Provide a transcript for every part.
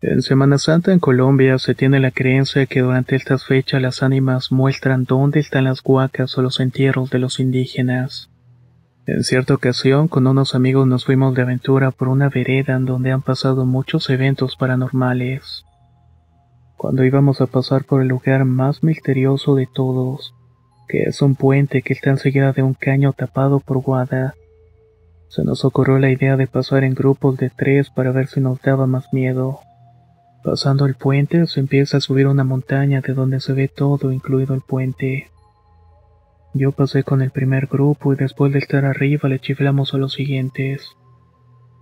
En Semana Santa en Colombia se tiene la creencia que durante estas fechas las ánimas muestran dónde están las huacas o los entierros de los indígenas. En cierta ocasión, con unos amigos nos fuimos de aventura por una vereda en donde han pasado muchos eventos paranormales. Cuando íbamos a pasar por el lugar más misterioso de todos, que es un puente que está enseguida de un caño tapado por guada, se nos ocurrió la idea de pasar en grupos de 3 para ver si nos daba más miedo. Pasando el puente se empieza a subir una montaña de donde se ve todo, incluido el puente. Yo pasé con el primer grupo y después de estar arriba le chiflamos a los siguientes.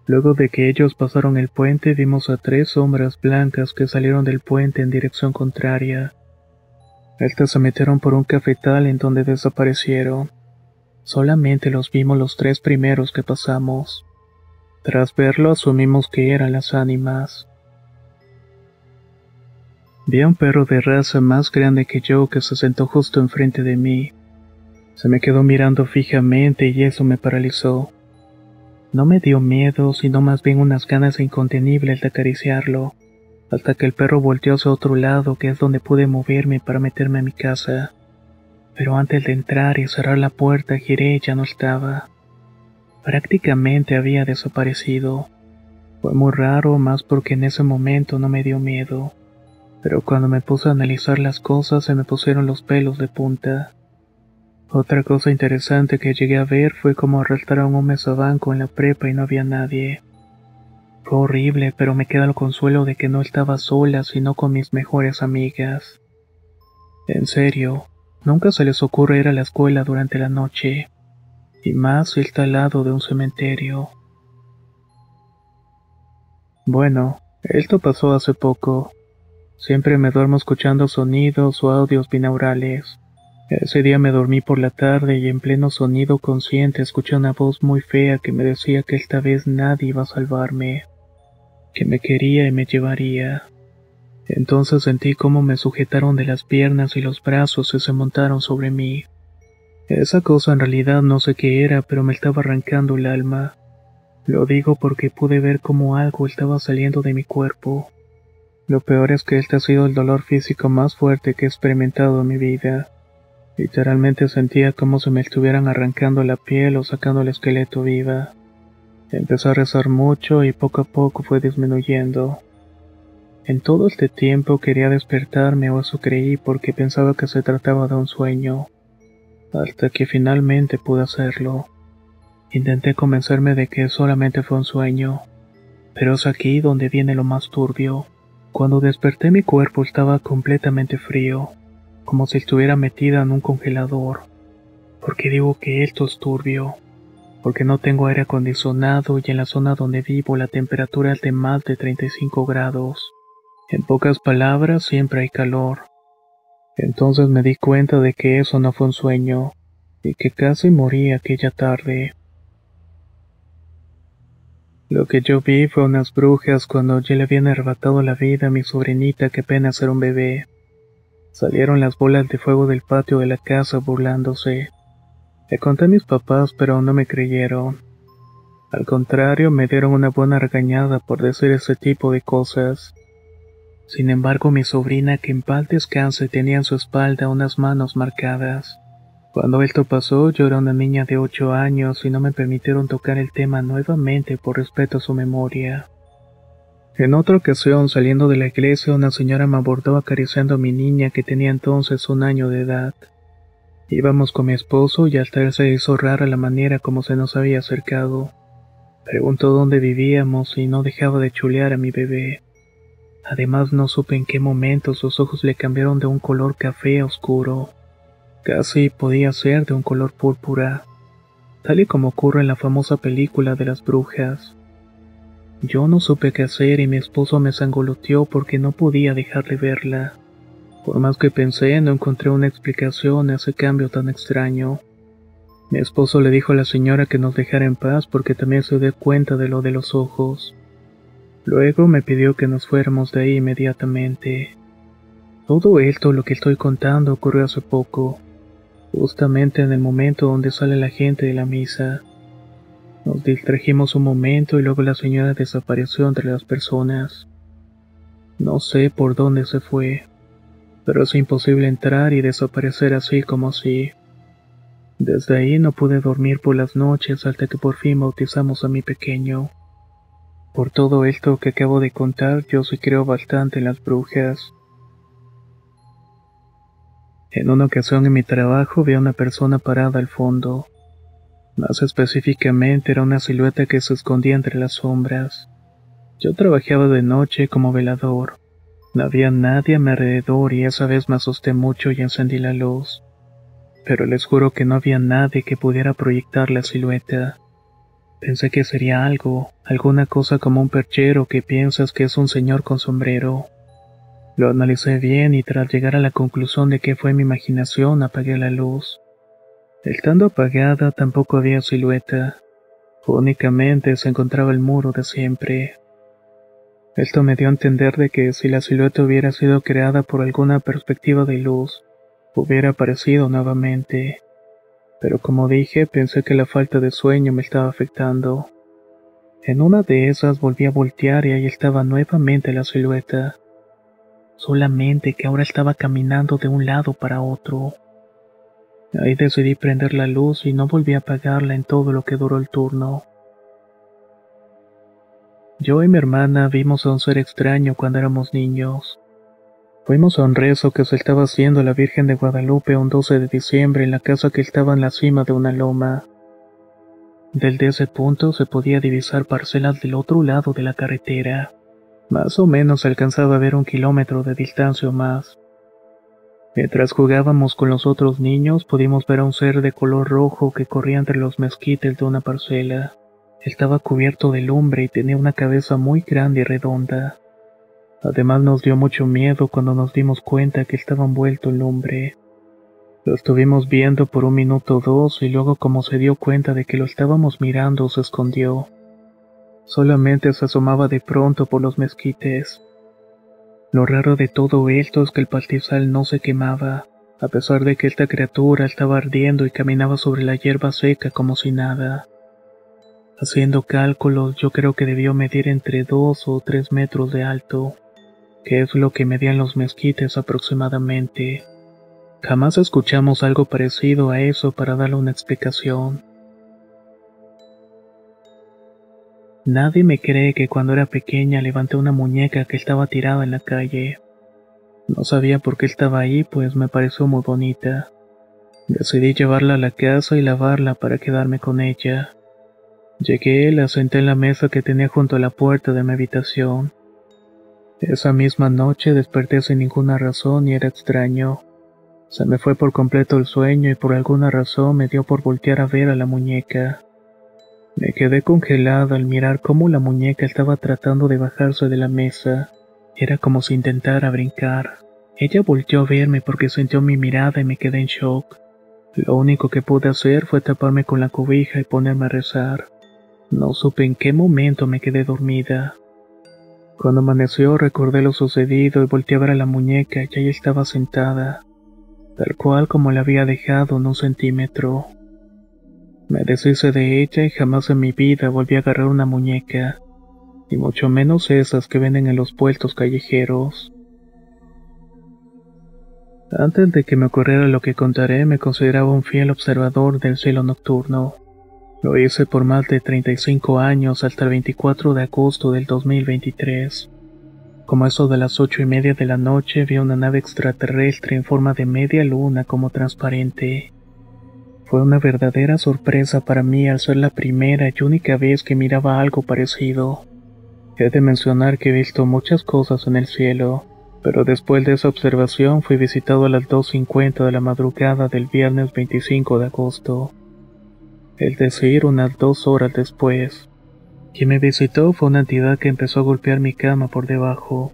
Luego de que ellos pasaron el puente vimos a 3 sombras blancas que salieron del puente en dirección contraria. Estas se metieron por un cafetal en donde desaparecieron. Solamente los vimos los 3 primeros que pasamos. Tras verlo asumimos que eran las ánimas. Vi a un perro de raza más grande que yo que se sentó justo enfrente de mí. Se me quedó mirando fijamente y eso me paralizó. No me dio miedo, sino más bien unas ganas incontenibles de acariciarlo, hasta que el perro volteó hacia otro lado, que es donde pude moverme para meterme a mi casa. Pero antes de entrar y cerrar la puerta giré y ya no estaba. Prácticamente había desaparecido. Fue muy raro, más porque en ese momento no me dio miedo. Pero cuando me puse a analizar las cosas se me pusieron los pelos de punta. Otra cosa interesante que llegué a ver fue cómo arrastraron un mesabanco en la prepa y no había nadie. Fue horrible, pero me queda el consuelo de que no estaba sola, sino con mis mejores amigas. En serio, nunca se les ocurre ir a la escuela durante la noche, y más si está al lado de un cementerio. Bueno, esto pasó hace poco. Siempre me duermo escuchando sonidos o audios binaurales. Ese día me dormí por la tarde y en pleno sonido consciente escuché una voz muy fea que me decía que esta vez nadie iba a salvarme, que me quería y me llevaría. Entonces sentí cómo me sujetaron de las piernas y los brazos y se montaron sobre mí. Esa cosa en realidad no sé qué era, pero me estaba arrancando el alma. Lo digo porque pude ver cómo algo estaba saliendo de mi cuerpo. Lo peor es que este ha sido el dolor físico más fuerte que he experimentado en mi vida. Literalmente sentía como si me estuvieran arrancando la piel o sacando el esqueleto viva. Empecé a rezar mucho y poco a poco fue disminuyendo. En todo este tiempo quería despertarme o eso creí porque pensaba que se trataba de un sueño. Hasta que finalmente pude hacerlo. Intenté convencerme de que solamente fue un sueño. Pero es aquí donde viene lo más turbio. Cuando desperté mi cuerpo estaba completamente frío, como si estuviera metida en un congelador. ¿Por qué digo que esto es turbio? Porque no tengo aire acondicionado y en la zona donde vivo la temperatura es de más de 35 grados. En pocas palabras, siempre hay calor. Entonces me di cuenta de que eso no fue un sueño, y que casi morí aquella tarde. Lo que yo vi fue unas brujas cuando ya le habían arrebatado la vida a mi sobrinita que apenas era un bebé. Salieron las bolas de fuego del patio de la casa burlándose. Le conté a mis papás, pero no me creyeron. Al contrario, me dieron una buena regañada por decir ese tipo de cosas. Sin embargo, mi sobrina, que en paz descanse, tenía en su espalda unas manos marcadas. Cuando esto pasó, yo era una niña de 8 años y no me permitieron tocar el tema nuevamente por respeto a su memoria. En otra ocasión, saliendo de la iglesia, una señora me abordó acariciando a mi niña que tenía entonces 1 año de edad. Íbamos con mi esposo y hasta él se hizo rara la manera como se nos había acercado. Preguntó dónde vivíamos y no dejaba de chulear a mi bebé. Además no supe en qué momento sus ojos le cambiaron de un color café a oscuro. Casi podía ser de un color púrpura, tal y como ocurre en la famosa película de las brujas. Yo no supe qué hacer y mi esposo me sangoloteó porque no podía dejar de verla. Por más que pensé, no encontré una explicación a ese cambio tan extraño. Mi esposo le dijo a la señora que nos dejara en paz porque también se dio cuenta de lo de los ojos. Luego me pidió que nos fuéramos de ahí inmediatamente. Todo esto, lo que estoy contando, ocurrió hace poco, justamente en el momento donde sale la gente de la misa. Nos distrajimos un momento y luego la señora desapareció entre las personas. No sé por dónde se fue, pero es imposible entrar y desaparecer así como así. Desde ahí no pude dormir por las noches hasta que por fin bautizamos a mi pequeño. Por todo esto que acabo de contar, yo sí creo bastante en las brujas. En una ocasión en mi trabajo vi a una persona parada al fondo. Más específicamente era una silueta que se escondía entre las sombras. Yo trabajaba de noche como velador. No había nadie a mi alrededor y esa vez me asusté mucho y encendí la luz. Pero les juro que no había nadie que pudiera proyectar la silueta. Pensé que sería algo, alguna cosa como un perchero que piensas que es un señor con sombrero. Lo analicé bien y tras llegar a la conclusión de que fue mi imaginación apagué la luz. Estando apagada tampoco había silueta. Únicamente se encontraba el muro de siempre. Esto me dio a entender de que si la silueta hubiera sido creada por alguna perspectiva de luz, hubiera aparecido nuevamente. Pero como dije, pensé que la falta de sueño me estaba afectando. En una de esas volví a voltear y ahí estaba nuevamente la silueta. Solamente que ahora estaba caminando de un lado para otro. Ahí decidí prender la luz y no volví a apagarla en todo lo que duró el turno. Yo y mi hermana vimos a un ser extraño cuando éramos niños. Fuimos a un rezo que se estaba haciendo la Virgen de Guadalupe un 12 de diciembre en la casa que estaba en la cima de una loma. Desde ese punto se podía divisar parcelas del otro lado de la carretera. Más o menos se alcanzaba a ver 1 kilómetro de distancia o más. Mientras jugábamos con los otros niños, pudimos ver a un ser de color rojo que corría entre los mezquites de una parcela. Estaba cubierto de lumbre y tenía una cabeza muy grande y redonda. Además nos dio mucho miedo cuando nos dimos cuenta que estaba envuelto en lumbre. Lo estuvimos viendo por 1 minuto o dos y luego como se dio cuenta de que lo estábamos mirando se escondió. Solamente se asomaba de pronto por los mezquites. Lo raro de todo esto es que el pastizal no se quemaba, a pesar de que esta criatura estaba ardiendo y caminaba sobre la hierba seca como si nada. Haciendo cálculos, yo creo que debió medir entre 2 o 3 metros de alto, que es lo que medían los mezquites aproximadamente. Jamás escuchamos algo parecido a eso para darle una explicación. Nadie me cree que cuando era pequeña levanté una muñeca que estaba tirada en la calle. No sabía por qué estaba ahí, pues me pareció muy bonita. Decidí llevarla a la casa y lavarla para quedarme con ella. Llegué, la senté en la mesa que tenía junto a la puerta de mi habitación. Esa misma noche desperté sin ninguna razón y era extraño. Se me fue por completo el sueño y por alguna razón me dio por voltear a ver a la muñeca. Me quedé congelada al mirar cómo la muñeca estaba tratando de bajarse de la mesa. Era como si intentara brincar. Ella volteó a verme porque sintió mi mirada y me quedé en shock. Lo único que pude hacer fue taparme con la cobija y ponerme a rezar. No supe en qué momento me quedé dormida. Cuando amaneció recordé lo sucedido y volteé a ver a la muñeca y ella estaba sentada, tal cual como la había dejado en 1 centímetro. Me deshice de ella y jamás en mi vida volví a agarrar una muñeca, y mucho menos esas que venden en los puestos callejeros. Antes de que me ocurriera lo que contaré, me consideraba un fiel observador del cielo nocturno. Lo hice por más de 35 años hasta el 24 de agosto del 2023. Como eso de las 8:30 de la noche, vi una nave extraterrestre en forma de media luna como transparente. Fue una verdadera sorpresa para mí al ser la primera y única vez que miraba algo parecido. He de mencionar que he visto muchas cosas en el cielo, pero después de esa observación fui visitado a las 2:50 de la madrugada del viernes 25 de agosto. Es decir, unas 2 horas después. Quien me visitó fue una entidad que empezó a golpear mi cama por debajo.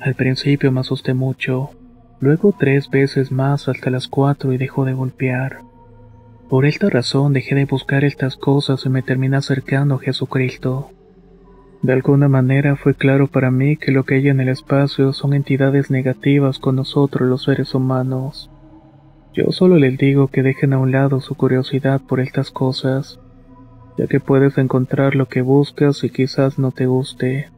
Al principio me asusté mucho, luego 3 veces más hasta las 4 y dejó de golpear. Por esta razón dejé de buscar estas cosas y me terminé acercando a Jesucristo. De alguna manera fue claro para mí que lo que hay en el espacio son entidades negativas con nosotros los seres humanos. Yo solo les digo que dejen a un lado su curiosidad por estas cosas, ya que puedes encontrar lo que buscas y quizás no te guste.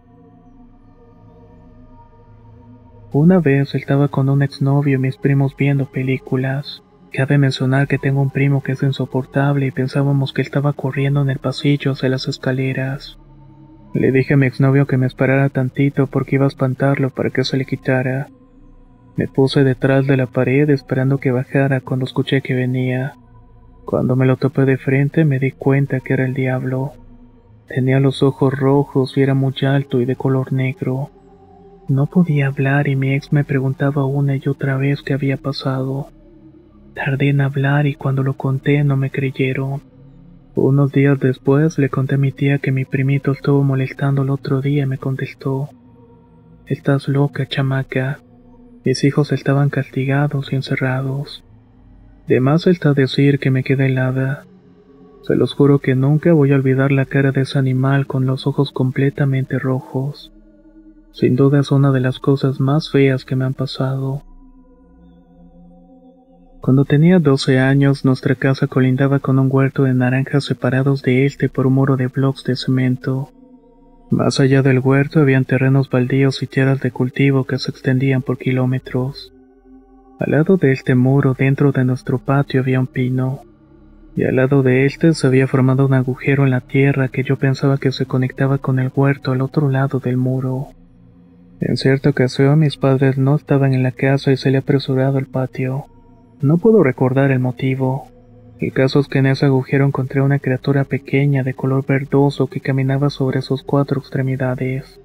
Una vez estaba con un exnovio y mis primos viendo películas. Cabe mencionar que tengo un primo que es insoportable y pensábamos que él estaba corriendo en el pasillo hacia las escaleras. Le dije a mi exnovio que me esperara tantito porque iba a espantarlo para que se le quitara. Me puse detrás de la pared esperando que bajara cuando escuché que venía. Cuando me lo topé de frente me di cuenta que era el diablo. Tenía los ojos rojos y era muy alto y de color negro. No podía hablar y mi ex me preguntaba una y otra vez qué había pasado. Tardé en hablar y cuando lo conté no me creyeron. Unos días después le conté a mi tía que mi primito estuvo molestando el otro día y me contestó: «Estás loca, chamaca. Mis hijos estaban castigados y encerrados». De más está decir que me quedé helada. Se los juro que nunca voy a olvidar la cara de ese animal con los ojos completamente rojos. Sin duda es una de las cosas más feas que me han pasado. Cuando tenía 12 años, nuestra casa colindaba con un huerto de naranjas separados de este por un muro de bloques de cemento. Más allá del huerto habían terrenos baldíos y tierras de cultivo que se extendían por kilómetros. Al lado de este muro, dentro de nuestro patio, había un pino. Y al lado de este se había formado un agujero en la tierra que yo pensaba que se conectaba con el huerto al otro lado del muro. En cierta ocasión mis padres no estaban en la casa y se le apresurado al patio. No puedo recordar el motivo. El caso es que en ese agujero encontré una criatura pequeña de color verdoso que caminaba sobre sus 4 extremidades.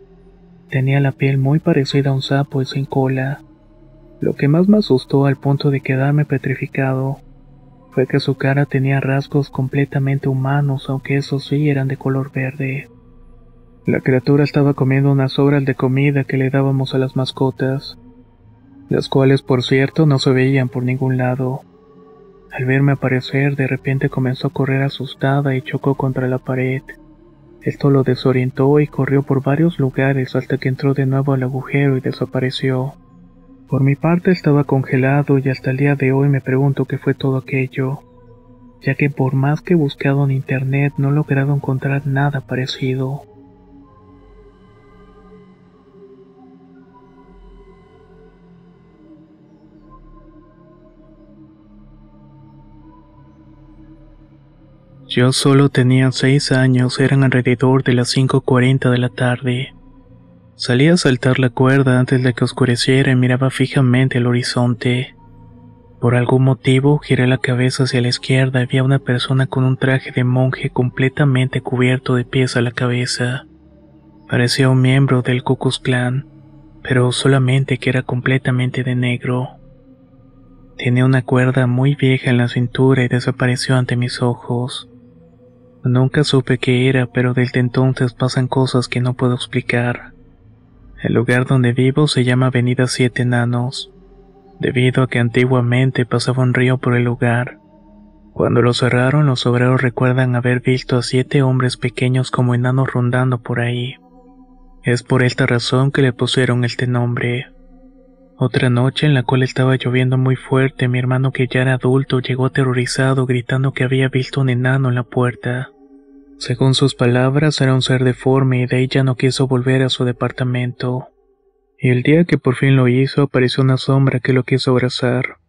Tenía la piel muy parecida a un sapo y sin cola. Lo que más me asustó al punto de quedarme petrificado fue que su cara tenía rasgos completamente humanos, aunque esos sí eran de color verde. La criatura estaba comiendo unas sobras de comida que le dábamos a las mascotas, las cuales por cierto no se veían por ningún lado. Al verme aparecer, de repente comenzó a correr asustada y chocó contra la pared. Esto lo desorientó y corrió por varios lugares hasta que entró de nuevo al agujero y desapareció. Por mi parte estaba congelado y hasta el día de hoy me pregunto qué fue todo aquello, ya que por más que he buscado en internet no he logrado encontrar nada parecido. Yo solo tenía 6 años, eran alrededor de las 5:40 de la tarde. Salí a saltar la cuerda antes de que oscureciera y miraba fijamente el horizonte. Por algún motivo giré la cabeza hacia la izquierda y vi a una persona con un traje de monje completamente cubierto de pies a la cabeza. Parecía un miembro del Ku Klux Klan, pero solamente que era completamente de negro. Tenía una cuerda muy vieja en la cintura y desapareció ante mis ojos. Nunca supe qué era, pero desde entonces pasan cosas que no puedo explicar. El lugar donde vivo se llama Avenida Siete Enanos, debido a que antiguamente pasaba un río por el lugar. Cuando lo cerraron, los obreros recuerdan haber visto a 7 hombres pequeños como enanos rondando por ahí. Es por esta razón que le pusieron este nombre. Otra noche en la cual estaba lloviendo muy fuerte, mi hermano que ya era adulto llegó aterrorizado gritando que había visto un enano en la puerta. Según sus palabras era un ser deforme y de ahí ya no quiso volver a su departamento. Y el día que por fin lo hizo apareció una sombra que lo quiso abrazar.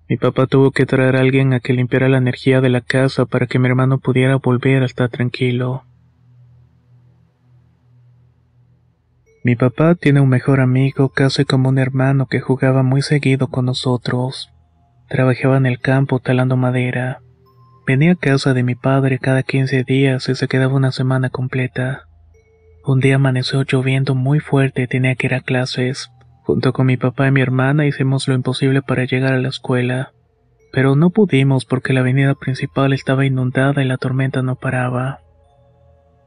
Mi papá tuvo que traer a alguien a que limpiara la energía de la casa para que mi hermano pudiera volver a estar tranquilo. Mi papá tiene un mejor amigo, casi como un hermano que jugaba muy seguido con nosotros. Trabajaba en el campo talando madera. Venía a casa de mi padre cada 15 días y se quedaba una semana completa. Un día amaneció lloviendo muy fuerte y tenía que ir a clases. Junto con mi papá y mi hermana hicimos lo imposible para llegar a la escuela. Pero no pudimos porque la avenida principal estaba inundada y la tormenta no paraba.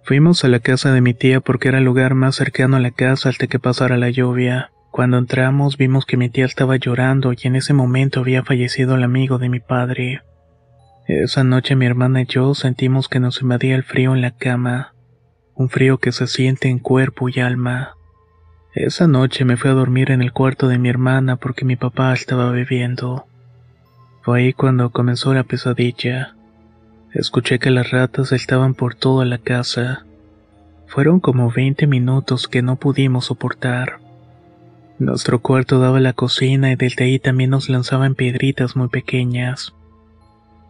Fuimos a la casa de mi tía porque era el lugar más cercano a la casa hasta que pasara la lluvia. Cuando entramos vimos que mi tía estaba llorando y en ese momento había fallecido el amigo de mi padre. Esa noche mi hermana y yo sentimos que nos invadía el frío en la cama, un frío que se siente en cuerpo y alma. Esa noche me fui a dormir en el cuarto de mi hermana porque mi papá estaba bebiendo. Fue ahí cuando comenzó la pesadilla. Escuché que las ratas estaban por toda la casa. Fueron como 20 minutos que no pudimos soportar. Nuestro cuarto daba a la cocina y desde ahí también nos lanzaban piedritas muy pequeñas.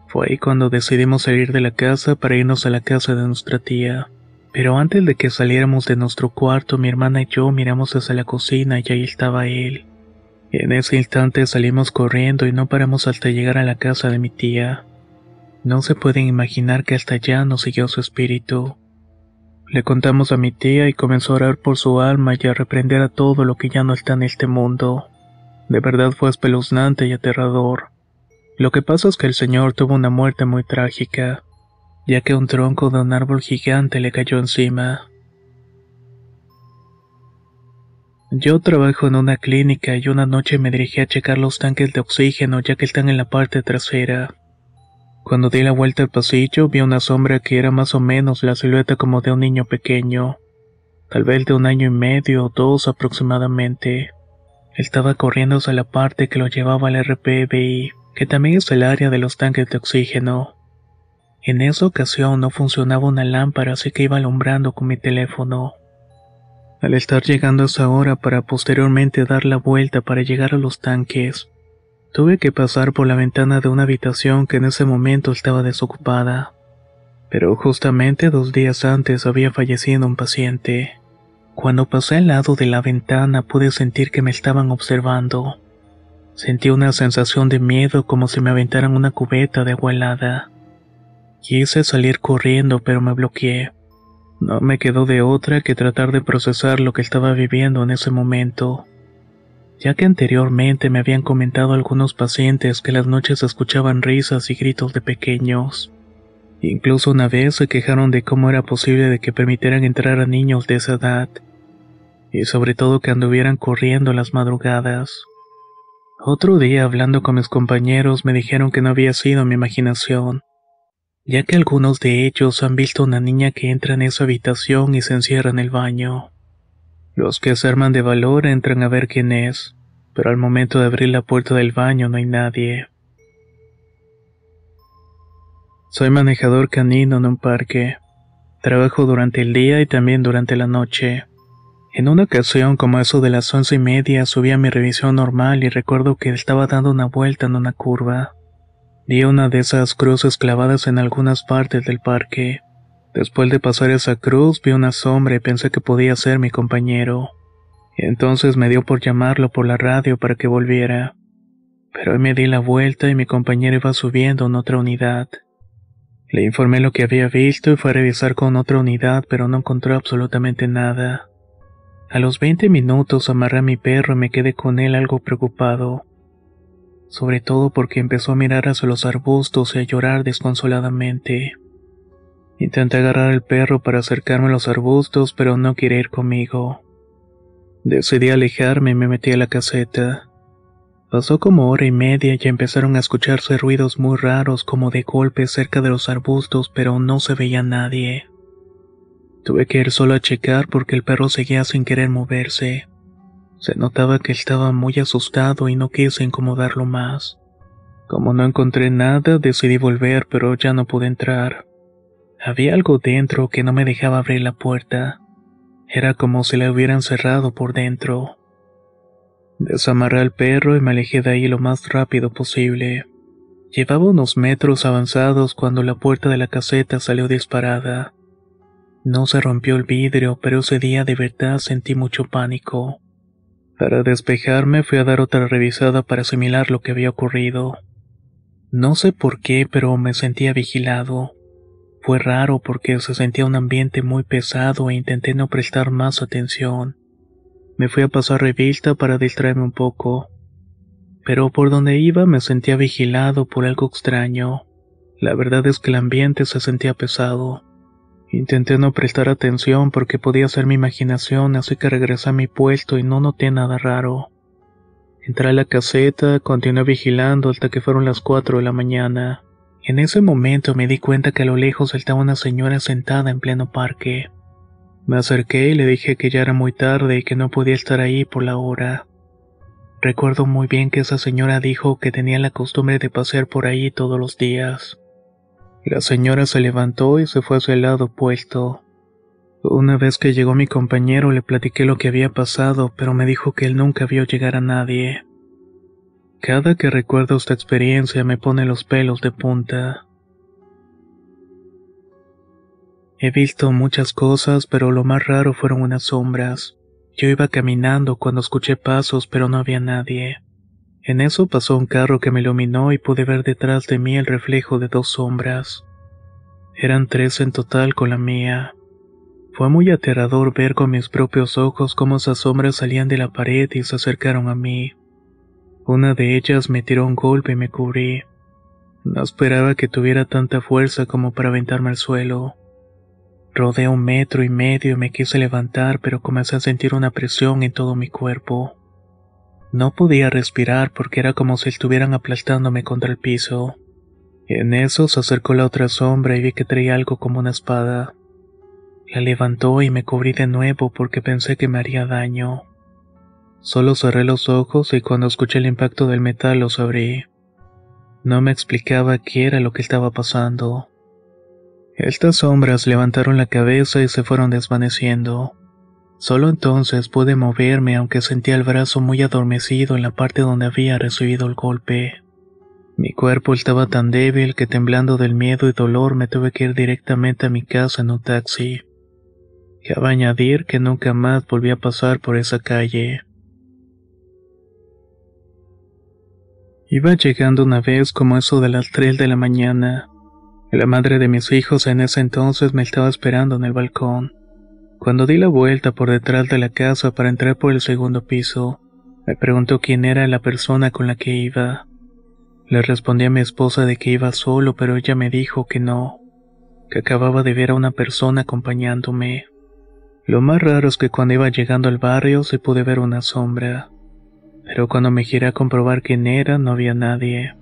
Fue ahí cuando decidimos salir de la casa para irnos a la casa de nuestra tía. Pero antes de que saliéramos de nuestro cuarto, mi hermana y yo miramos hacia la cocina y ahí estaba él. En ese instante salimos corriendo y no paramos hasta llegar a la casa de mi tía. No se pueden imaginar que hasta allá nos siguió su espíritu. Le contamos a mi tía y comenzó a orar por su alma y a reprender a todo lo que ya no está en este mundo. De verdad fue espeluznante y aterrador. Lo que pasa es que el señor tuvo una muerte muy trágica, ya que un tronco de un árbol gigante le cayó encima. Yo trabajo en una clínica y una noche me dirigí a checar los tanques de oxígeno ya que están en la parte trasera. Cuando di la vuelta al pasillo vi una sombra que era más o menos la silueta como de un niño pequeño, tal vez de 1 año y medio o 2 aproximadamente. Estaba corriendo hacia la parte que lo llevaba al RPBI, que también es el área de los tanques de oxígeno. En esa ocasión no funcionaba una lámpara, así que iba alumbrando con mi teléfono. Al estar llegando a esa hora para posteriormente dar la vuelta para llegar a los tanques, tuve que pasar por la ventana de una habitación que en ese momento estaba desocupada. Pero justamente 2 días antes había fallecido un paciente. Cuando pasé al lado de la ventana pude sentir que me estaban observando. Sentí una sensación de miedo como si me aventaran una cubeta de agua helada. Quise salir corriendo pero me bloqueé. No me quedó de otra que tratar de procesar lo que estaba viviendo en ese momento, ya que anteriormente me habían comentado algunos pacientes que las noches escuchaban risas y gritos de pequeños. Incluso una vez se quejaron de cómo era posible de que permitieran entrar a niños de esa edad, y sobre todo que anduvieran corriendo en las madrugadas. Otro día hablando con mis compañeros me dijeron que no había sido mi imaginación, ya que algunos de ellos han visto una niña que entra en esa habitación y se encierra en el baño. Los que se arman de valor entran a ver quién es, pero al momento de abrir la puerta del baño no hay nadie. Soy manejador canino en un parque. Trabajo durante el día y también durante la noche. En una ocasión, como eso de las 11:30, subí a mi revisión normal y recuerdo que estaba dando una vuelta en una curva. Vi una de esas cruces clavadas en algunas partes del parque. Después de pasar esa cruz, vi una sombra y pensé que podía ser mi compañero. Entonces me dio por llamarlo por la radio para que volviera. Pero hoy me di la vuelta y mi compañero iba subiendo en otra unidad. Le informé lo que había visto y fue a revisar con otra unidad, pero no encontró absolutamente nada. A los 20 minutos amarré a mi perro y me quedé con él algo preocupado. Sobre todo porque empezó a mirar hacia los arbustos y a llorar desconsoladamente. Intenté agarrar al perro para acercarme a los arbustos, pero no quería ir conmigo. Decidí alejarme y me metí a la caseta. Pasó como 1 hora y media y empezaron a escucharse ruidos muy raros como de golpes cerca de los arbustos, pero no se veía nadie. Tuve que ir solo a checar porque el perro seguía sin querer moverse. Se notaba que estaba muy asustado y no quise incomodarlo más. Como no encontré nada, decidí volver, pero ya no pude entrar. Había algo dentro que no me dejaba abrir la puerta. Era como si la hubieran cerrado por dentro. Desamarré al perro y me alejé de ahí lo más rápido posible. Llevaba unos metros avanzados cuando la puerta de la caseta salió disparada. No se rompió el vidrio, pero ese día de verdad sentí mucho pánico. Para despejarme fui a dar otra revisada para asimilar lo que había ocurrido. No sé por qué, pero me sentía vigilado. Fue raro porque se sentía un ambiente muy pesado e intenté no prestar más atención. Me fui a pasar revista para distraerme un poco. Pero por donde iba me sentía vigilado por algo extraño. La verdad es que el ambiente se sentía pesado. Intenté no prestar atención porque podía ser mi imaginación, así que regresé a mi puesto y no noté nada raro. Entré a la caseta, continué vigilando hasta que fueron las 4 de la mañana. En ese momento me di cuenta que a lo lejos estaba una señora sentada en pleno parque. Me acerqué y le dije que ya era muy tarde y que no podía estar ahí por la hora. Recuerdo muy bien que esa señora dijo que tenía la costumbre de pasear por ahí todos los días. La señora se levantó y se fue hacia el lado opuesto. Una vez que llegó mi compañero le platiqué lo que había pasado, pero me dijo que él nunca vio llegar a nadie. Cada que recuerdo esta experiencia me pone los pelos de punta. He visto muchas cosas, pero lo más raro fueron unas sombras. Yo iba caminando cuando escuché pasos, pero no había nadie. En eso pasó un carro que me iluminó y pude ver detrás de mí el reflejo de dos sombras. Eran 3 en total con la mía. Fue muy aterrador ver con mis propios ojos cómo esas sombras salían de la pared y se acercaron a mí. Una de ellas me tiró un golpe y me cubrí. No esperaba que tuviera tanta fuerza como para aventarme al suelo. Rodé 1,5 metros y me quise levantar, pero comencé a sentir una presión en todo mi cuerpo. No podía respirar porque era como si estuvieran aplastándome contra el piso. En eso se acercó la otra sombra y vi que traía algo como una espada. La levantó y me cubrí de nuevo porque pensé que me haría daño. Solo cerré los ojos y cuando escuché el impacto del metal los abrí. No me explicaba qué era lo que estaba pasando. Estas sombras levantaron la cabeza y se fueron desvaneciendo. Solo entonces pude moverme aunque sentía el brazo muy adormecido en la parte donde había recibido el golpe. Mi cuerpo estaba tan débil que temblando del miedo y dolor me tuve que ir directamente a mi casa en un taxi. Cabe añadir que nunca más volví a pasar por esa calle. Iba llegando una vez como eso de las 3 de la mañana. La madre de mis hijos en ese entonces me estaba esperando en el balcón. Cuando di la vuelta por detrás de la casa para entrar por el segundo piso, me preguntó quién era la persona con la que iba. Le respondí a mi esposa de que iba solo, pero ella me dijo que no, que acababa de ver a una persona acompañándome. Lo más raro es que cuando iba llegando al barrio se pude ver una sombra, pero cuando me giré a comprobar quién era no había nadie.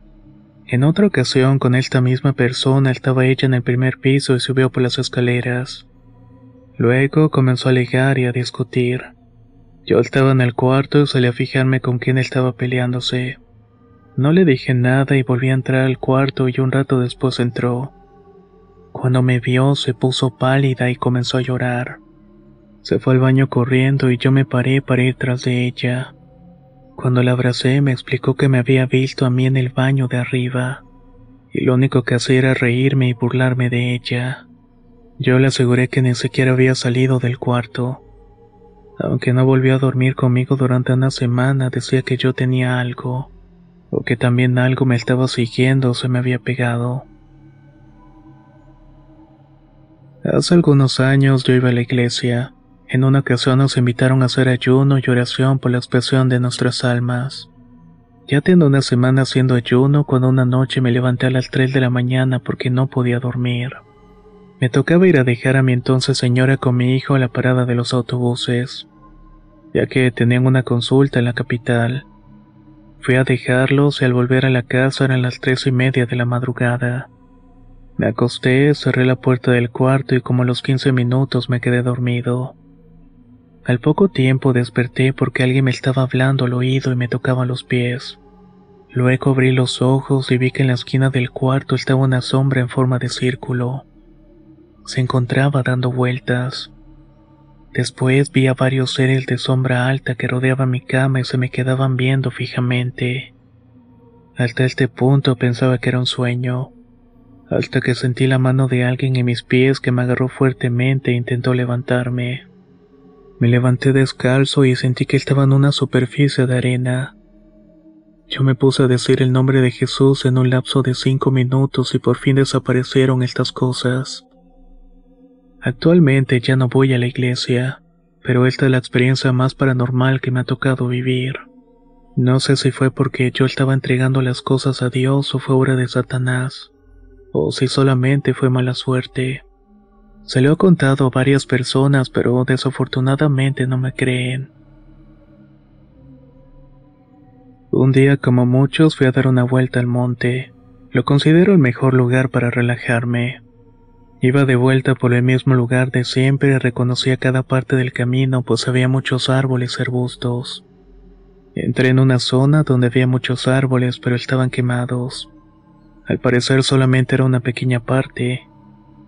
En otra ocasión con esta misma persona estaba ella en el primer piso y subió por las escaleras. Luego comenzó a alegar y a discutir. Yo estaba en el cuarto y salí a fijarme con quién estaba peleándose. No le dije nada y volví a entrar al cuarto y un rato después entró. Cuando me vio se puso pálida y comenzó a llorar. Se fue al baño corriendo y yo me paré para ir tras de ella. Cuando la abracé me explicó que me había visto a mí en el baño de arriba, y lo único que hacía era reírme y burlarme de ella. Yo le aseguré que ni siquiera había salido del cuarto. Aunque no volvió a dormir conmigo durante una semana, decía que yo tenía algo, o que también algo me estaba siguiendo o se me había pegado. Hace algunos años yo iba a la iglesia. En una ocasión nos invitaron a hacer ayuno y oración por la expiación de nuestras almas. Ya tengo una semana haciendo ayuno cuando una noche me levanté a las 3 de la mañana porque no podía dormir. Me tocaba ir a dejar a mi entonces señora con mi hijo a la parada de los autobuses, ya que tenían una consulta en la capital. Fui a dejarlos y al volver a la casa eran las 3:30 de la madrugada. Me acosté, cerré la puerta del cuarto y como a los 15 minutos me quedé dormido. Al poco tiempo desperté porque alguien me estaba hablando al oído y me tocaba los pies. Luego abrí los ojos y vi que en la esquina del cuarto estaba una sombra en forma de círculo. Se encontraba dando vueltas. Después vi a varios seres de sombra alta que rodeaban mi cama y se me quedaban viendo fijamente. Hasta este punto pensaba que era un sueño, hasta que sentí la mano de alguien en mis pies que me agarró fuertemente e intentó levantarme. Me levanté descalzo y sentí que estaba en una superficie de arena. Yo me puse a decir el nombre de Jesús en un lapso de 5 minutos y por fin desaparecieron estas cosas. Actualmente ya no voy a la iglesia, pero esta es la experiencia más paranormal que me ha tocado vivir. No sé si fue porque yo estaba entregando las cosas a Dios o fue obra de Satanás, o si solamente fue mala suerte. Se lo he contado a varias personas, pero desafortunadamente no me creen. Un día, como muchos, fui a dar una vuelta al monte. Lo considero el mejor lugar para relajarme. Iba de vuelta por el mismo lugar de siempre y reconocía cada parte del camino, pues había muchos árboles y arbustos. Entré en una zona donde había muchos árboles, pero estaban quemados. Al parecer solamente era una pequeña parte.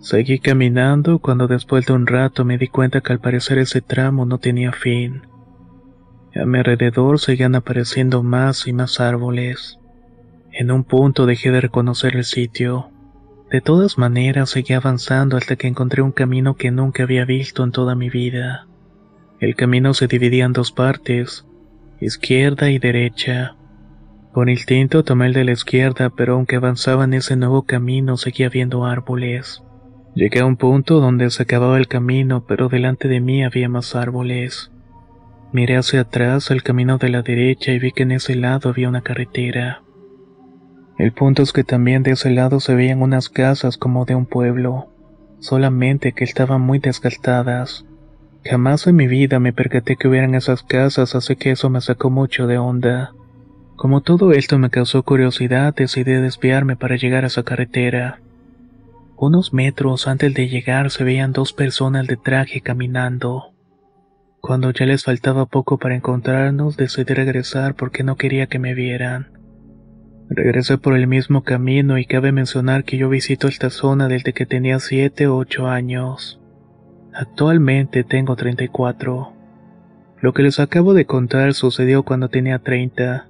Seguí caminando cuando después de un rato me di cuenta que al parecer ese tramo no tenía fin. A mi alrededor seguían apareciendo más y más árboles. En un punto dejé de reconocer el sitio. De todas maneras seguí avanzando hasta que encontré un camino que nunca había visto en toda mi vida. El camino se dividía en dos partes, izquierda y derecha. Por instinto tomé el de la izquierda, pero aunque avanzaba en ese nuevo camino seguía viendo árboles. Llegué a un punto donde se acababa el camino, pero delante de mí había más árboles. Miré hacia atrás al camino de la derecha y vi que en ese lado había una carretera. El punto es que también de ese lado se veían unas casas como de un pueblo, solamente que estaban muy desgastadas. Jamás en mi vida me percaté que hubieran esas casas, así que eso me sacó mucho de onda. Como todo esto me causó curiosidad, decidí desviarme para llegar a esa carretera. Unos metros antes de llegar se veían dos personas de traje caminando. Cuando ya les faltaba poco para encontrarnos, decidí regresar porque no quería que me vieran. Regresé por el mismo camino y cabe mencionar que yo visito esta zona desde que tenía 7 o 8 años. Actualmente tengo 34. Lo que les acabo de contar sucedió cuando tenía 30.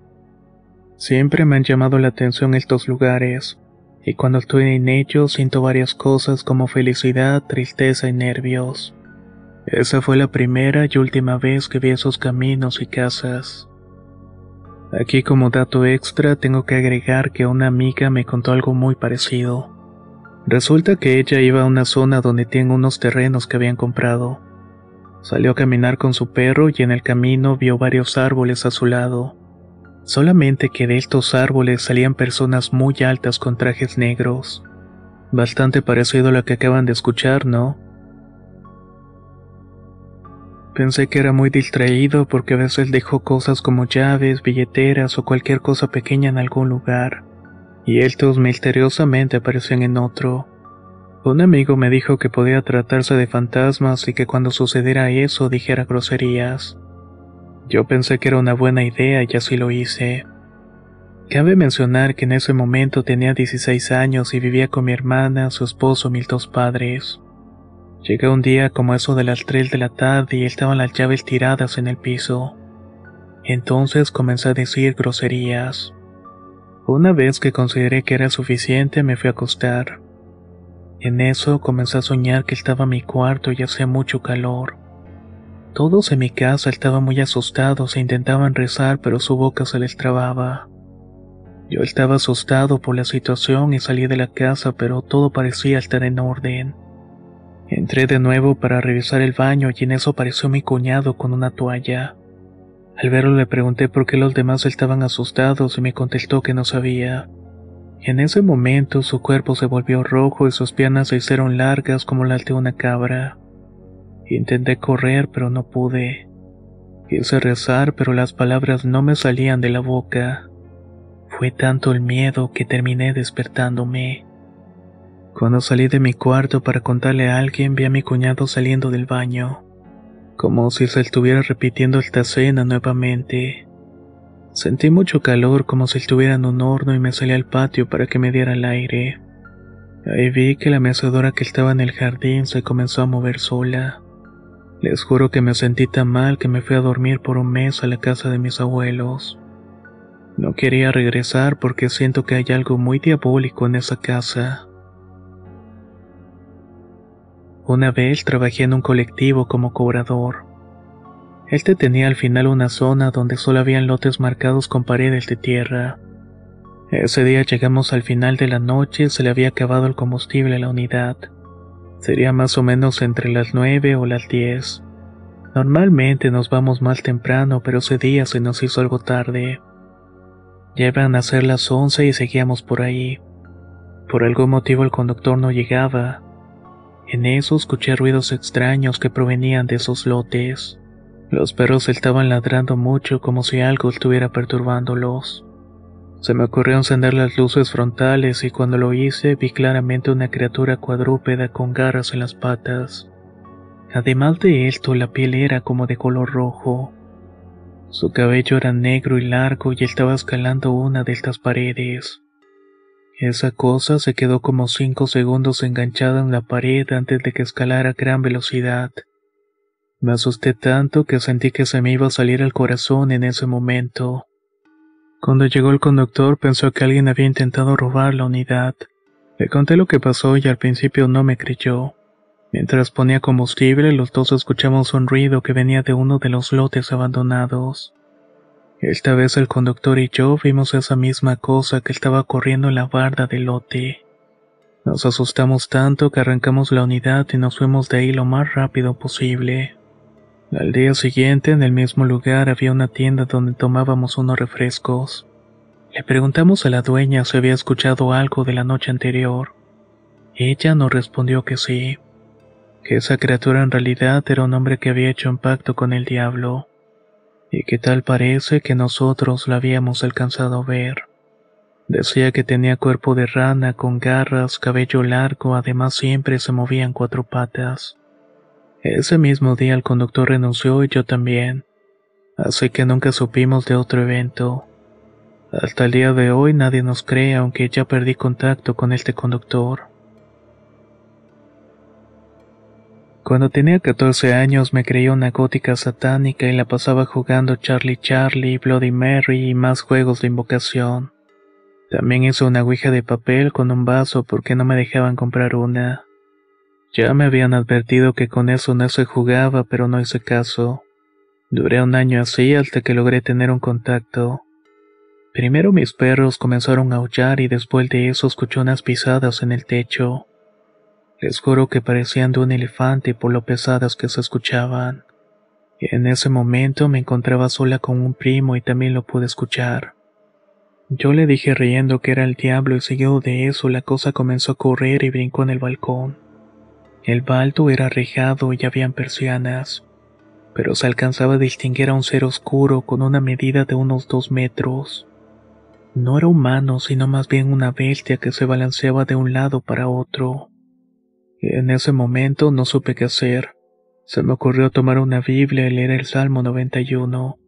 Siempre me han llamado la atención estos lugares, y cuando estoy en ellos siento varias cosas como felicidad, tristeza y nervios. Esa fue la primera y última vez que vi esos caminos y casas. Aquí como dato extra tengo que agregar que una amiga me contó algo muy parecido. Resulta que ella iba a una zona donde tienen unos terrenos que habían comprado. Salió a caminar con su perro y en el camino vio varios árboles a su lado. Solamente que de estos árboles salían personas muy altas con trajes negros. Bastante parecido a lo que acaban de escuchar, ¿no? Pensé que era muy distraído porque a veces dejó cosas como llaves, billeteras o cualquier cosa pequeña en algún lugar, y estos misteriosamente aparecían en otro. Un amigo me dijo que podía tratarse de fantasmas y que cuando sucediera eso dijera groserías. Yo pensé que era una buena idea y así lo hice. Cabe mencionar que en ese momento tenía 16 años y vivía con mi hermana, su esposo y mis dos padres. Llegué un día como eso de las 3 de la tarde y estaban las llaves tiradas en el piso. Entonces comencé a decir groserías. Una vez que consideré que era suficiente me fui a acostar. En eso comencé a soñar que estaba en mi cuarto y hacía mucho calor. Todos en mi casa estaban muy asustados e intentaban rezar, pero su boca se les trababa. Yo estaba asustado por la situación y salí de la casa, pero todo parecía estar en orden. Entré de nuevo para revisar el baño y en eso apareció mi cuñado con una toalla. Al verlo le pregunté por qué los demás estaban asustados y me contestó que no sabía. En ese momento su cuerpo se volvió rojo y sus piernas se hicieron largas como las de una cabra. Intenté correr pero no pude. Quise rezar pero las palabras no me salían de la boca. Fue tanto el miedo que terminé despertándome. Cuando salí de mi cuarto para contarle a alguien vi a mi cuñado saliendo del baño, como si se estuviera repitiendo esta escena nuevamente. Sentí mucho calor como si estuviera en un horno y me salí al patio para que me diera el aire. Ahí vi que la mecedora que estaba en el jardín se comenzó a mover sola. Les juro que me sentí tan mal que me fui a dormir por un mes a la casa de mis abuelos. No quería regresar porque siento que hay algo muy diabólico en esa casa. Una vez trabajé en un colectivo como cobrador. Este tenía al final una zona donde solo habían lotes marcados con paredes de tierra. Ese día llegamos al final de la noche y se le había acabado el combustible a la unidad. Sería más o menos entre las 9 o las 10. Normalmente nos vamos más temprano, pero ese día se nos hizo algo tarde. Ya iban a ser las 11 y seguíamos por ahí. Por algún motivo el conductor no llegaba. En eso escuché ruidos extraños que provenían de esos lotes. Los perros estaban ladrando mucho como si algo estuviera perturbándolos. Se me ocurrió encender las luces frontales y cuando lo hice vi claramente una criatura cuadrúpeda con garras en las patas. Además de esto, la piel era como de color rojo. Su cabello era negro y largo y estaba escalando una de estas paredes. Esa cosa se quedó como 5 segundos enganchada en la pared antes de que escalara a gran velocidad. Me asusté tanto que sentí que se me iba a salir el corazón en ese momento. Cuando llegó el conductor pensó que alguien había intentado robar la unidad. Le conté lo que pasó y al principio no me creyó. Mientras ponía combustible, los dos escuchamos un ruido que venía de uno de los lotes abandonados. Esta vez el conductor y yo vimos esa misma cosa que estaba corriendo en la barda del lote. Nos asustamos tanto que arrancamos la unidad y nos fuimos de ahí lo más rápido posible. Al día siguiente, en el mismo lugar había una tienda donde tomábamos unos refrescos. Le preguntamos a la dueña si había escuchado algo de la noche anterior. Ella nos respondió que sí, que esa criatura en realidad era un hombre que había hecho un pacto con el diablo, y que tal parece que nosotros la habíamos alcanzado a ver. Decía que tenía cuerpo de rana con garras, cabello largo, además siempre se movía en 4 patas. Ese mismo día el conductor renunció y yo también, así que nunca supimos de otro evento. Hasta el día de hoy nadie nos cree, aunque ya perdí contacto con este conductor. Cuando tenía 14 años me creía una gótica satánica y la pasaba jugando Charlie Charlie, Bloody Mary y más juegos de invocación. También hice una ouija de papel con un vaso porque no me dejaban comprar una. Ya me habían advertido que con eso no se jugaba, pero no hice caso. Duré un año así hasta que logré tener un contacto. Primero mis perros comenzaron a aullar y después de eso escuché unas pisadas en el techo. Les juro que parecían de un elefante por lo pesadas que se escuchaban. En ese momento me encontraba sola con un primo y también lo pude escuchar. Yo le dije riendo que era el diablo y seguido de eso la cosa comenzó a correr y brincó en el balcón. El baldo era rejado y habían persianas, pero se alcanzaba a distinguir a un ser oscuro con una medida de unos 2 metros. No era humano, sino más bien una bestia que se balanceaba de un lado para otro. En ese momento no supe qué hacer. Se me ocurrió tomar una Biblia y leer el Salmo 91.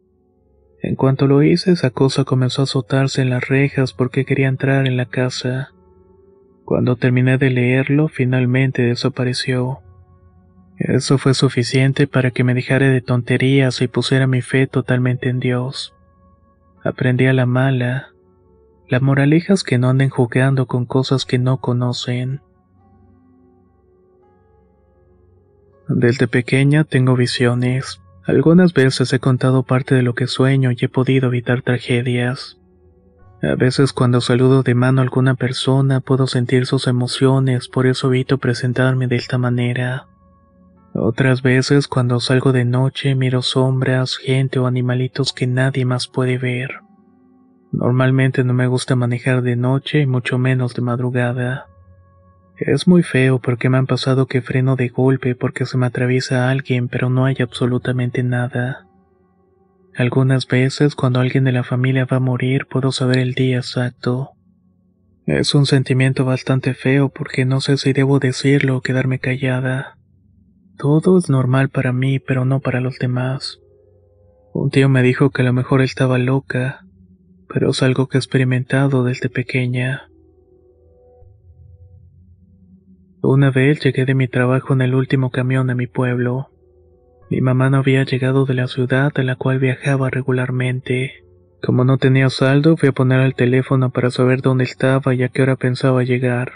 En cuanto lo hice, esa cosa comenzó a azotarse en las rejas porque quería entrar en la casa. Cuando terminé de leerlo, finalmente desapareció. Eso fue suficiente para que me dejara de tonterías y pusiera mi fe totalmente en Dios. Aprendí a la mala. La moraleja es que no anden jugando con cosas que no conocen. Desde pequeña tengo visiones. Algunas veces he contado parte de lo que sueño y he podido evitar tragedias. A veces cuando saludo de mano a alguna persona puedo sentir sus emociones, por eso evito presentarme de esta manera. Otras veces cuando salgo de noche miro sombras, gente o animalitos que nadie más puede ver. Normalmente no me gusta manejar de noche y mucho menos de madrugada. Es muy feo porque me han pasado que freno de golpe porque se me atraviesa alguien, pero no hay absolutamente nada. Algunas veces cuando alguien de la familia va a morir puedo saber el día exacto. Es un sentimiento bastante feo porque no sé si debo decirlo o quedarme callada. Todo es normal para mí, pero no para los demás. Un tío me dijo que a lo mejor estaba loca, pero es algo que he experimentado desde pequeña. Una vez llegué de mi trabajo en el último camión a mi pueblo. Mi mamá no había llegado de la ciudad a la cual viajaba regularmente. Como no tenía saldo, fui a poner el teléfono para saber dónde estaba y a qué hora pensaba llegar.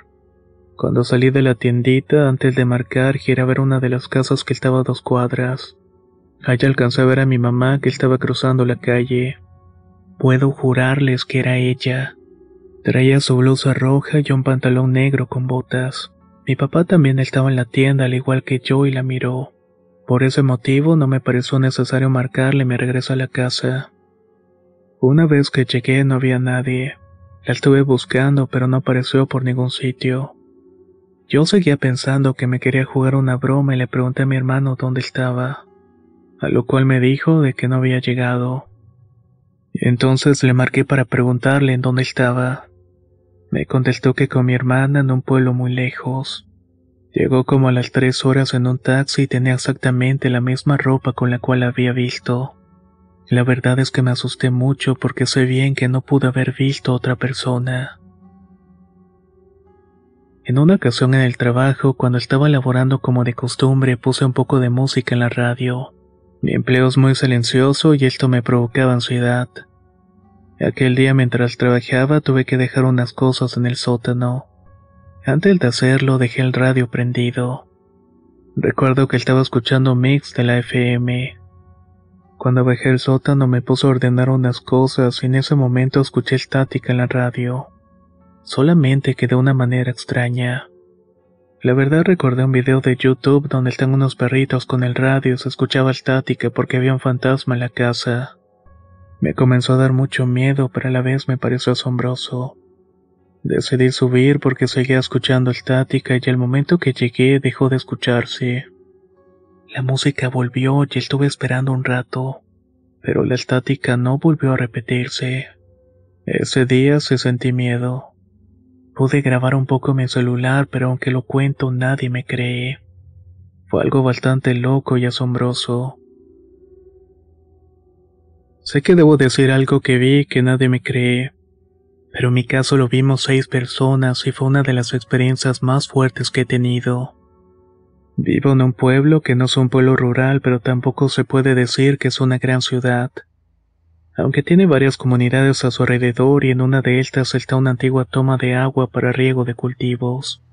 Cuando salí de la tiendita, antes de marcar, giré a ver una de las casas que estaba a 2 cuadras. Allá alcancé a ver a mi mamá que estaba cruzando la calle. Puedo jurarles que era ella. Traía su blusa roja y un pantalón negro con botas. Mi papá también estaba en la tienda al igual que yo y la miró. Por ese motivo no me pareció necesario marcarle y me regresé a la casa. Una vez que llegué no había nadie. La estuve buscando pero no apareció por ningún sitio. Yo seguía pensando que me quería jugar una broma y le pregunté a mi hermano dónde estaba, a lo cual me dijo de que no había llegado. Entonces le marqué para preguntarle en dónde estaba. Me contestó que con mi hermana en un pueblo muy lejos. Llegó como a las 3 horas en un taxi y tenía exactamente la misma ropa con la cual la había visto. La verdad es que me asusté mucho porque sé bien que no pude haber visto a otra persona. En una ocasión en el trabajo, cuando estaba laborando como de costumbre, puse un poco de música en la radio. Mi empleo es muy silencioso y esto me provocaba ansiedad. Aquel día mientras trabajaba tuve que dejar unas cosas en el sótano. Antes de hacerlo dejé el radio prendido. Recuerdo que estaba escuchando mix de la FM. Cuando bajé el sótano me puse a ordenar unas cosas y en ese momento escuché estática en la radio. Solamente que de una manera extraña. La verdad recordé un video de YouTube donde están unos perritos con el radio y se escuchaba estática porque había un fantasma en la casa. Me comenzó a dar mucho miedo, pero a la vez me pareció asombroso. Decidí subir porque seguía escuchando estática y al momento que llegué dejó de escucharse. La música volvió y estuve esperando un rato, pero la estática no volvió a repetirse. Ese día sí sentí miedo. Pude grabar un poco mi celular, pero aunque lo cuento nadie me cree. Fue algo bastante loco y asombroso. Sé que debo decir algo que vi que nadie me cree, pero en mi caso lo vimos 6 personas y fue una de las experiencias más fuertes que he tenido. Vivo en un pueblo que no es un pueblo rural, pero tampoco se puede decir que es una gran ciudad. Aunque tiene varias comunidades a su alrededor y en una de estas está una antigua toma de agua para riego de cultivos.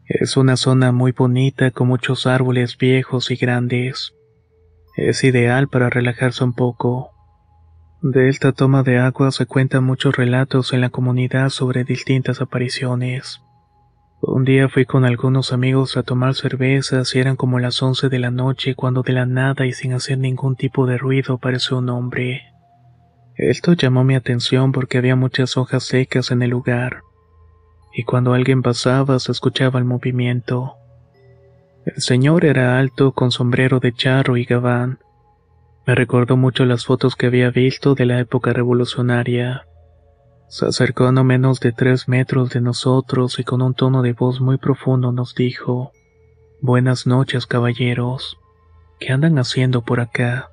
Es una zona muy bonita con muchos árboles viejos y grandes. Es ideal para relajarse un poco. De esta toma de agua se cuentan muchos relatos en la comunidad sobre distintas apariciones. Un día fui con algunos amigos a tomar cervezas y eran como las 11 de la noche cuando de la nada y sin hacer ningún tipo de ruido apareció un hombre. Esto llamó mi atención porque había muchas hojas secas en el lugar, y cuando alguien pasaba se escuchaba el movimiento. El señor era alto, con sombrero de charro y gabán. Me recordó mucho las fotos que había visto de la época revolucionaria. Se acercó a no menos de 3 metros de nosotros y con un tono de voz muy profundo nos dijo: «Buenas noches, caballeros. ¿Qué andan haciendo por acá?».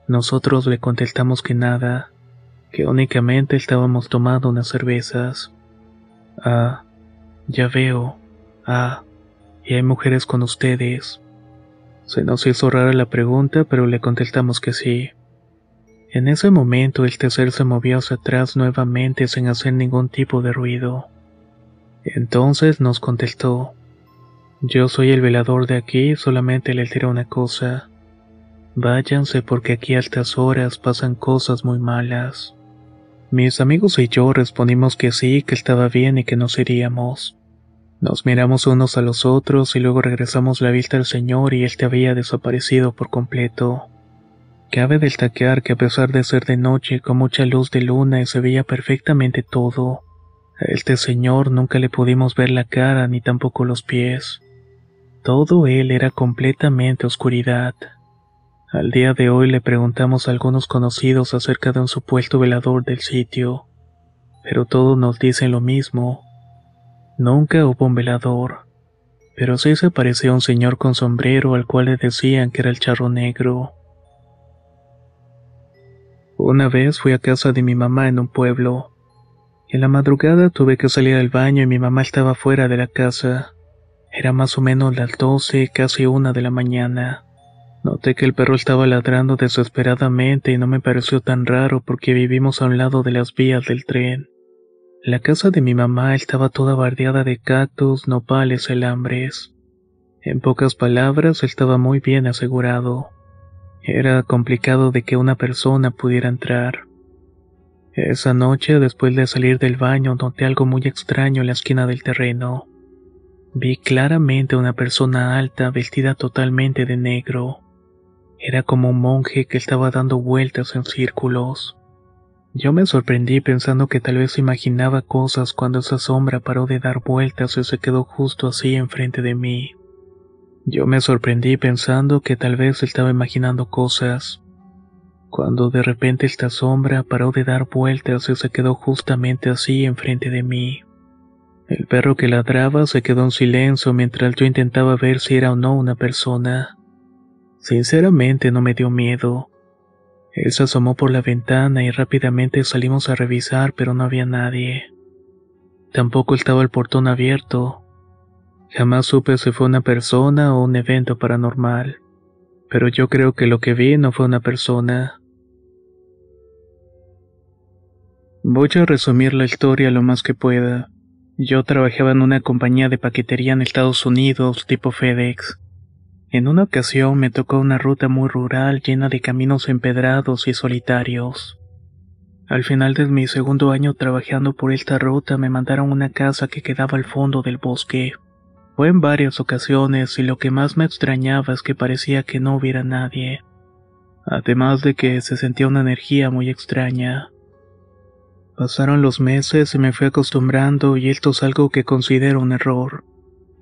Nosotros le contestamos que nada, que únicamente estábamos tomando unas cervezas. «Ah, ya veo. Ah, y hay mujeres con ustedes». Se nos hizo rara la pregunta, pero le contestamos que sí. En ese momento el ser se movió hacia atrás nuevamente sin hacer ningún tipo de ruido. Entonces nos contestó: «Yo soy el velador de aquí, solamente les diré una cosa. Váyanse porque aquí a estas horas pasan cosas muy malas». Mis amigos y yo respondimos que sí, que estaba bien y que nos iríamos. Nos miramos unos a los otros y luego regresamos la vista al señor y éste había desaparecido por completo. Cabe destacar que a pesar de ser de noche con mucha luz de luna y se veía perfectamente todo, a este señor nunca le pudimos ver la cara ni tampoco los pies. Todo él era completamente oscuridad. Al día de hoy le preguntamos a algunos conocidos acerca de un supuesto velador del sitio, pero todos nos dicen lo mismo. Nunca hubo un velador, pero sí se parecía a un señor con sombrero al cual le decían que era el Charro Negro. Una vez fui a casa de mi mamá en un pueblo. En la madrugada tuve que salir al baño y mi mamá estaba fuera de la casa. Era más o menos las 12, casi 1 de la mañana. Noté que el perro estaba ladrando desesperadamente y no me pareció tan raro porque vivimos a un lado de las vías del tren. La casa de mi mamá estaba toda bardeada de cactus, nopales y alambres. En pocas palabras, estaba muy bien asegurado. Era complicado de que una persona pudiera entrar. Esa noche, después de salir del baño, noté algo muy extraño en la esquina del terreno. Vi claramente a una persona alta vestida totalmente de negro. Era como un monje que estaba dando vueltas en círculos. Yo me sorprendí pensando que tal vez imaginaba cosas cuando esa sombra paró de dar vueltas y se quedó justo así enfrente de mí. Yo me sorprendí pensando que tal vez estaba imaginando cosas, cuando de repente esta sombra paró de dar vueltas y se quedó justamente así enfrente de mí. El perro que ladraba se quedó en silencio mientras yo intentaba ver si era o no una persona. Sinceramente no me dio miedo. Él se asomó por la ventana y rápidamente salimos a revisar, pero no había nadie. Tampoco estaba el portón abierto. Jamás supe si fue una persona o un evento paranormal, pero yo creo que lo que vi no fue una persona. Voy a resumir la historia lo más que pueda. Yo trabajaba en una compañía de paquetería en Estados Unidos, tipo FedEx. En una ocasión me tocó una ruta muy rural llena de caminos empedrados y solitarios. Al final de mi segundo año trabajando por esta ruta me mandaron a una casa que quedaba al fondo del bosque. Fue en varias ocasiones y lo que más me extrañaba es que parecía que no hubiera nadie. Además de que se sentía una energía muy extraña. Pasaron los meses y me fui acostumbrando y esto es algo que considero un error.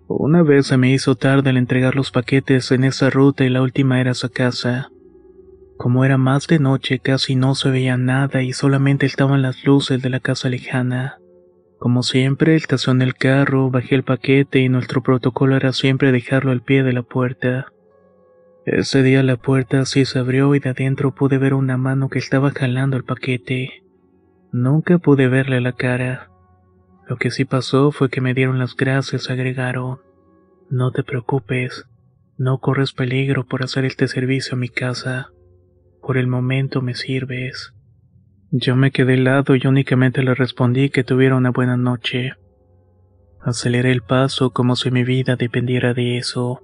Una vez se me hizo tarde al entregar los paquetes en esa ruta y la última era esa casa. Como era más de noche casi no se veía nada y solamente estaban las luces de la casa lejana. Como siempre, estacioné el carro, bajé el paquete y nuestro protocolo era siempre dejarlo al pie de la puerta. Ese día la puerta sí se abrió y de adentro pude ver una mano que estaba jalando el paquete. Nunca pude verle la cara. Lo que sí pasó fue que me dieron las gracias, agregaron. No te preocupes, no corres peligro por hacer este servicio a mi casa. Por el momento me sirves. Yo me quedé helado y únicamente le respondí que tuviera una buena noche. Aceleré el paso como si mi vida dependiera de eso.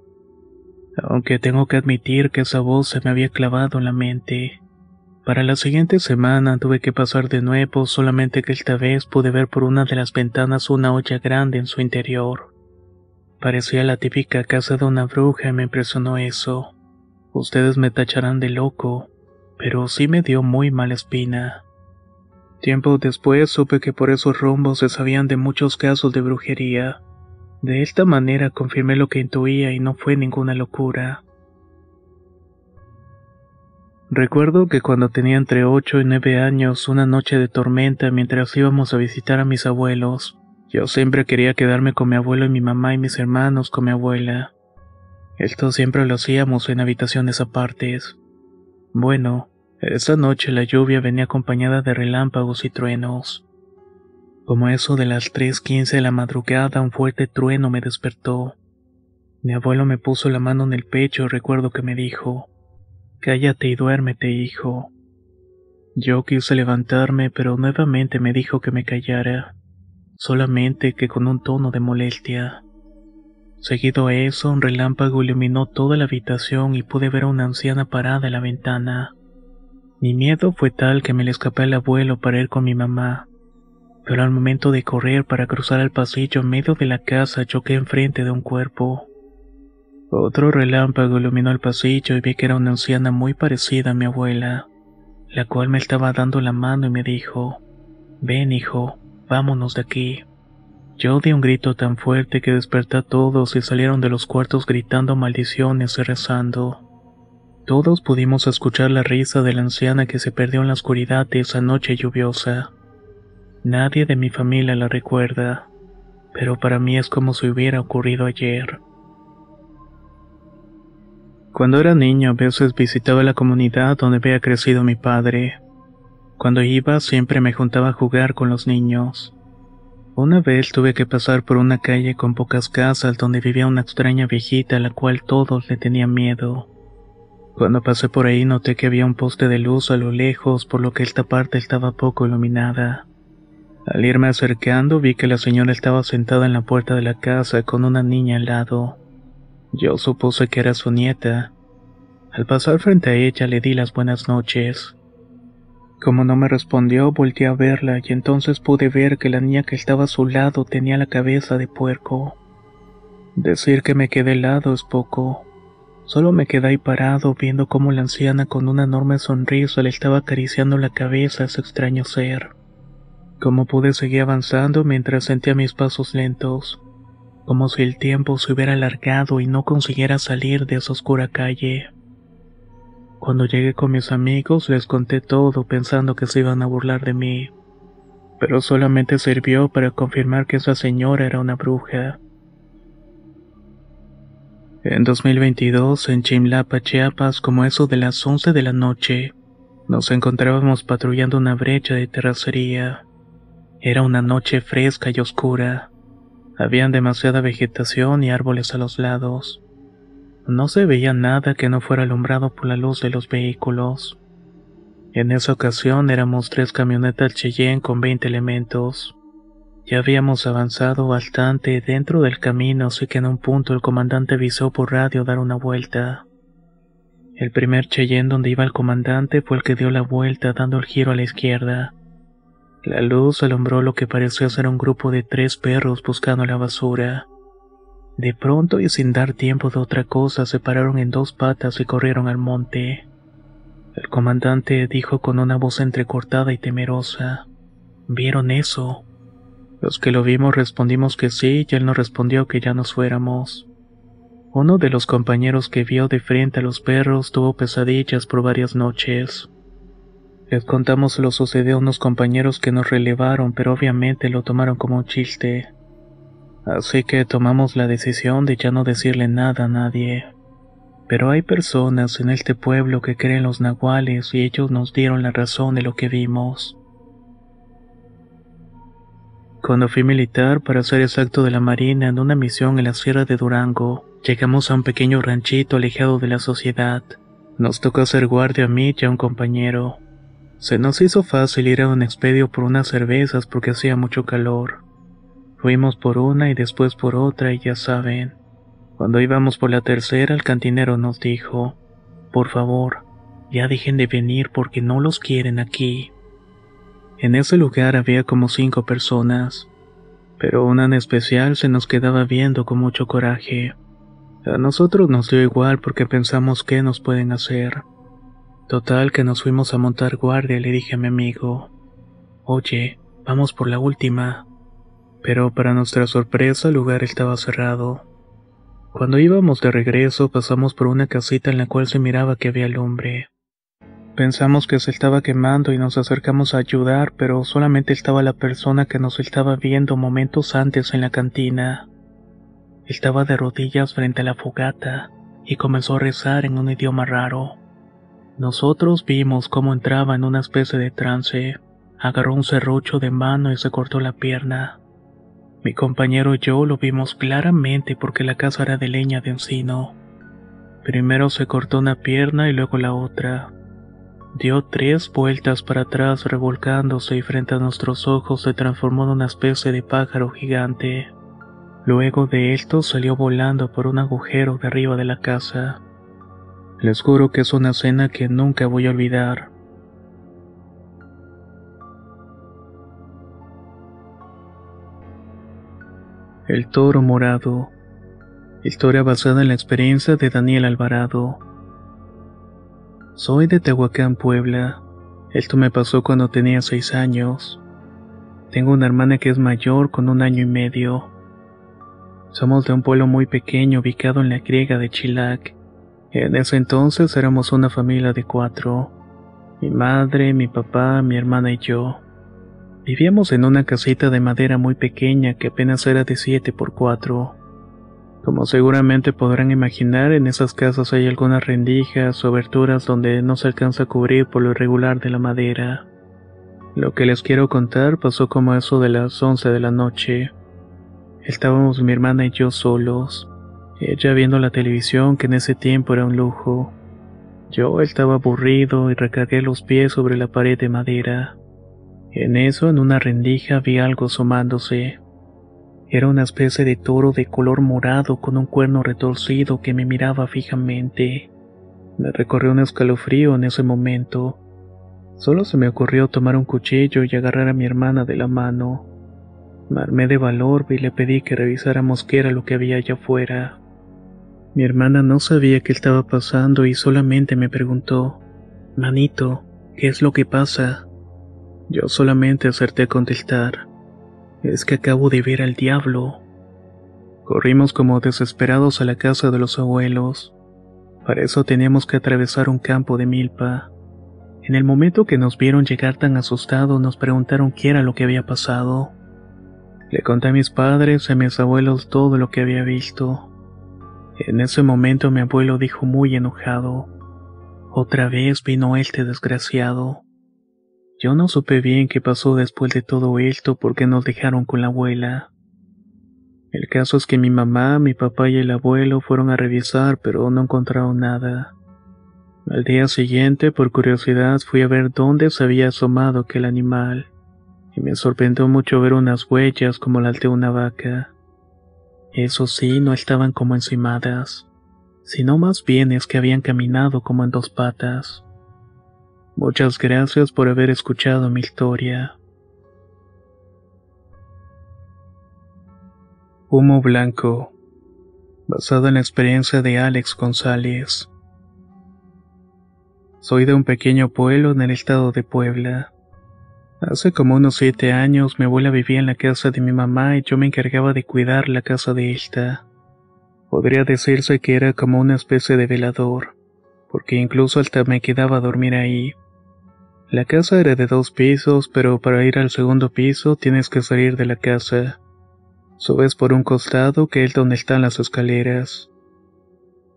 Aunque tengo que admitir que esa voz se me había clavado en la mente. Para la siguiente semana tuve que pasar de nuevo, solamente que esta vez pude ver por una de las ventanas una olla grande en su interior. Parecía la típica casa de una bruja y me impresionó eso. Ustedes me tacharán de loco, pero sí me dio muy mala espina. Tiempo después supe que por esos rumbos se sabían de muchos casos de brujería. De esta manera confirmé lo que intuía y no fue ninguna locura. Recuerdo que cuando tenía entre 8 y 9 años, una noche de tormenta mientras íbamos a visitar a mis abuelos, yo siempre quería quedarme con mi abuelo y mi mamá y mis hermanos con mi abuela. Esto siempre lo hacíamos en habitaciones apartes. Bueno, esa noche la lluvia venía acompañada de relámpagos y truenos. Como eso de las 3:15 de la madrugada, un fuerte trueno me despertó. Mi abuelo me puso la mano en el pecho y recuerdo que me dijo: «Cállate y duérmete, hijo». Yo quise levantarme, pero nuevamente me dijo que me callara, solamente que con un tono de molestia. Seguido a eso, un relámpago iluminó toda la habitación y pude ver a una anciana parada en la ventana. Mi miedo fue tal que me le escapé al abuelo para ir con mi mamá, pero al momento de correr para cruzar el pasillo en medio de la casa choqué enfrente de un cuerpo. Otro relámpago iluminó el pasillo y vi que era una anciana muy parecida a mi abuela, la cual me estaba dando la mano y me dijo: «Ven, hijo, vámonos de aquí». Yo di un grito tan fuerte que desperté a todos y salieron de los cuartos gritando maldiciones y rezando. Todos pudimos escuchar la risa de la anciana que se perdió en la oscuridad de esa noche lluviosa. Nadie de mi familia la recuerda, pero para mí es como si hubiera ocurrido ayer. Cuando era niño a veces visitaba la comunidad donde había crecido mi padre. Cuando iba siempre me juntaba a jugar con los niños. Una vez tuve que pasar por una calle con pocas casas donde vivía una extraña viejita a la cual todos le tenían miedo. Cuando pasé por ahí noté que había un poste de luz a lo lejos, por lo que esta parte estaba poco iluminada. Al irme acercando vi que la señora estaba sentada en la puerta de la casa con una niña al lado. Yo supuse que era su nieta. Al pasar frente a ella le di las buenas noches. Como no me respondió, volteé a verla y entonces pude ver que la niña que estaba a su lado tenía la cabeza de puerco. Decir que me quedé helado es poco. Solo me quedé ahí parado viendo cómo la anciana con una enorme sonrisa le estaba acariciando la cabeza a ese extraño ser. Como pude seguir avanzando mientras sentía mis pasos lentos, como si el tiempo se hubiera alargado y no consiguiera salir de esa oscura calle. Cuando llegué con mis amigos les conté todo pensando que se iban a burlar de mí, pero solamente sirvió para confirmar que esa señora era una bruja. En 2022, en Chimlapa, Chiapas, como eso de las 11 de la noche, nos encontrábamos patrullando una brecha de terracería. Era una noche fresca y oscura. Habían demasiada vegetación y árboles a los lados. No se veía nada que no fuera alumbrado por la luz de los vehículos. En esa ocasión éramos 3 camionetas Cheyenne con 20 elementos. Ya habíamos avanzado bastante dentro del camino, así que en un punto el comandante avisó por radio dar una vuelta. El primer Cheyenne donde iba el comandante fue el que dio la vuelta dando el giro a la izquierda. La luz alumbró lo que pareció ser un grupo de 3 perros buscando la basura. De pronto y sin dar tiempo de otra cosa se pararon en 2 patas y corrieron al monte. El comandante dijo con una voz entrecortada y temerosa: ¿Vieron eso? Los que lo vimos respondimos que sí y él nos respondió que ya nos fuéramos. Uno de los compañeros que vio de frente a los perros tuvo pesadillas por varias noches. Les contamos lo sucedido a unos compañeros que nos relevaron, pero obviamente lo tomaron como un chiste. Así que tomamos la decisión de ya no decirle nada a nadie. Pero hay personas en este pueblo que creen los nahuales y ellos nos dieron la razón de lo que vimos. Cuando fui militar, para ser exacto de la Marina, en una misión en la Sierra de Durango, llegamos a un pequeño ranchito alejado de la sociedad. Nos tocó hacer guardia a mí y a un compañero. Se nos hizo fácil ir a un expedio por unas cervezas porque hacía mucho calor. Fuimos por una y después por otra y ya saben. Cuando íbamos por la tercera, el cantinero nos dijo: por favor, ya dejen de venir porque no los quieren aquí. En ese lugar había como 5 personas, pero una en especial se nos quedaba viendo con mucho coraje. A nosotros nos dio igual porque pensamos qué nos pueden hacer. Total que nos fuimos a montar guardia y le dije a mi amigo: oye, vamos por la última. Pero para nuestra sorpresa el lugar estaba cerrado. Cuando íbamos de regreso pasamos por una casita en la cual se miraba que había lumbre. Pensamos que se estaba quemando y nos acercamos a ayudar, pero solamente estaba la persona que nos estaba viendo momentos antes en la cantina. Estaba de rodillas frente a la fogata y comenzó a rezar en un idioma raro. Nosotros vimos cómo entraba en una especie de trance, agarró un serrucho de mano y se cortó la pierna. Mi compañero y yo lo vimos claramente porque la casa era de leña de encino. Primero se cortó una pierna y luego la otra. Dio 3 vueltas para atrás revolcándose y frente a nuestros ojos se transformó en una especie de pájaro gigante. Luego de esto salió volando por un agujero de arriba de la casa. Les juro que es una escena que nunca voy a olvidar. El toro morado. Historia basada en la experiencia de Daniel Alvarado. Soy de Tehuacán, Puebla. Esto me pasó cuando tenía 6 años. Tengo una hermana que es mayor con 1 año y medio. Somos de un pueblo muy pequeño ubicado en la griega de Chilac. En ese entonces éramos una familia de 4. Mi madre, mi papá, mi hermana y yo. Vivíamos en una casita de madera muy pequeña que apenas era de 7x4. Como seguramente podrán imaginar, en esas casas hay algunas rendijas o aberturas donde no se alcanza a cubrir por lo irregular de la madera. Lo que les quiero contar pasó como eso de las 11 de la noche. Estábamos mi hermana y yo solos. Ella viendo la televisión, que en ese tiempo era un lujo. Yo estaba aburrido y recargué los pies sobre la pared de madera. En eso, en una rendija vi algo asomándose. Era una especie de toro de color morado con un cuerno retorcido que me miraba fijamente. Me recorrió un escalofrío en ese momento. Solo se me ocurrió tomar un cuchillo y agarrar a mi hermana de la mano. Me armé de valor y le pedí que revisáramos qué era lo que había allá afuera. Mi hermana no sabía qué estaba pasando y solamente me preguntó: «Manito, ¿qué es lo que pasa?». Yo solamente acerté a contestar: «Es que acabo de ver al diablo». Corrimos como desesperados a la casa de los abuelos. Para eso teníamos que atravesar un campo de milpa. En el momento que nos vieron llegar tan asustados, nos preguntaron qué era lo que había pasado. Le conté a mis padres y a mis abuelos todo lo que había visto. En ese momento mi abuelo dijo muy enojado: «Otra vez vino este desgraciado». Yo no supe bien qué pasó después de todo esto porque nos dejaron con la abuela. El caso es que mi mamá, mi papá y el abuelo fueron a revisar, pero no encontraron nada. Al día siguiente, por curiosidad, fui a ver dónde se había asomado aquel animal, y me sorprendió mucho ver unas huellas como las de una vaca. Eso sí, no estaban como encimadas, sino más bien es que habían caminado como en dos patas. Muchas gracias por haber escuchado mi historia. Humo blanco, basado en la experiencia de Alex González. Soy de un pequeño pueblo en el estado de Puebla. Hace como unos 7 años mi abuela vivía en la casa de mi mamá y yo me encargaba de cuidar la casa de esta. Podría decirse que era como una especie de velador, porque incluso hasta me quedaba a dormir ahí. La casa era de 2 pisos, pero para ir al segundo piso tienes que salir de la casa. Subes por un costado que es donde están las escaleras.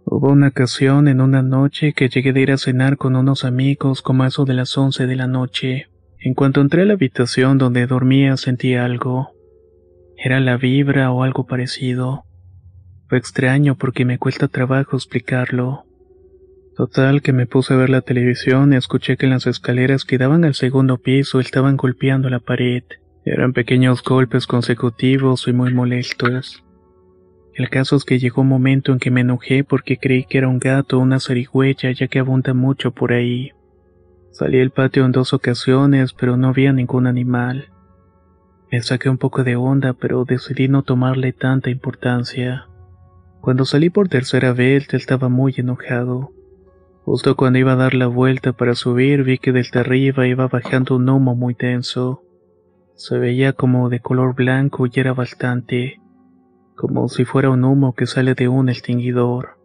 Hubo una ocasión en una noche que llegué de ir a cenar con unos amigos como a eso de las 11 de la noche. En cuanto entré a la habitación donde dormía sentí algo. Era la vibra o algo parecido. Fue extraño porque me cuesta trabajo explicarlo. Total que me puse a ver la televisión y escuché que las escaleras que daban al segundo piso estaban golpeando la pared. Eran pequeños golpes consecutivos y muy molestos. El caso es que llegó un momento en que me enojé porque creí que era un gato o una zarigüeya ya que abunda mucho por ahí. Salí al patio en 2 ocasiones, pero no había ningún animal. Me saqué un poco de onda, pero decidí no tomarle tanta importancia. Cuando salí por tercera vez, estaba muy enojado. Justo cuando iba a dar la vuelta para subir, vi que desde arriba iba bajando un humo muy denso. Se veía como de color blanco y era bastante, como si fuera un humo que sale de un extinguidor.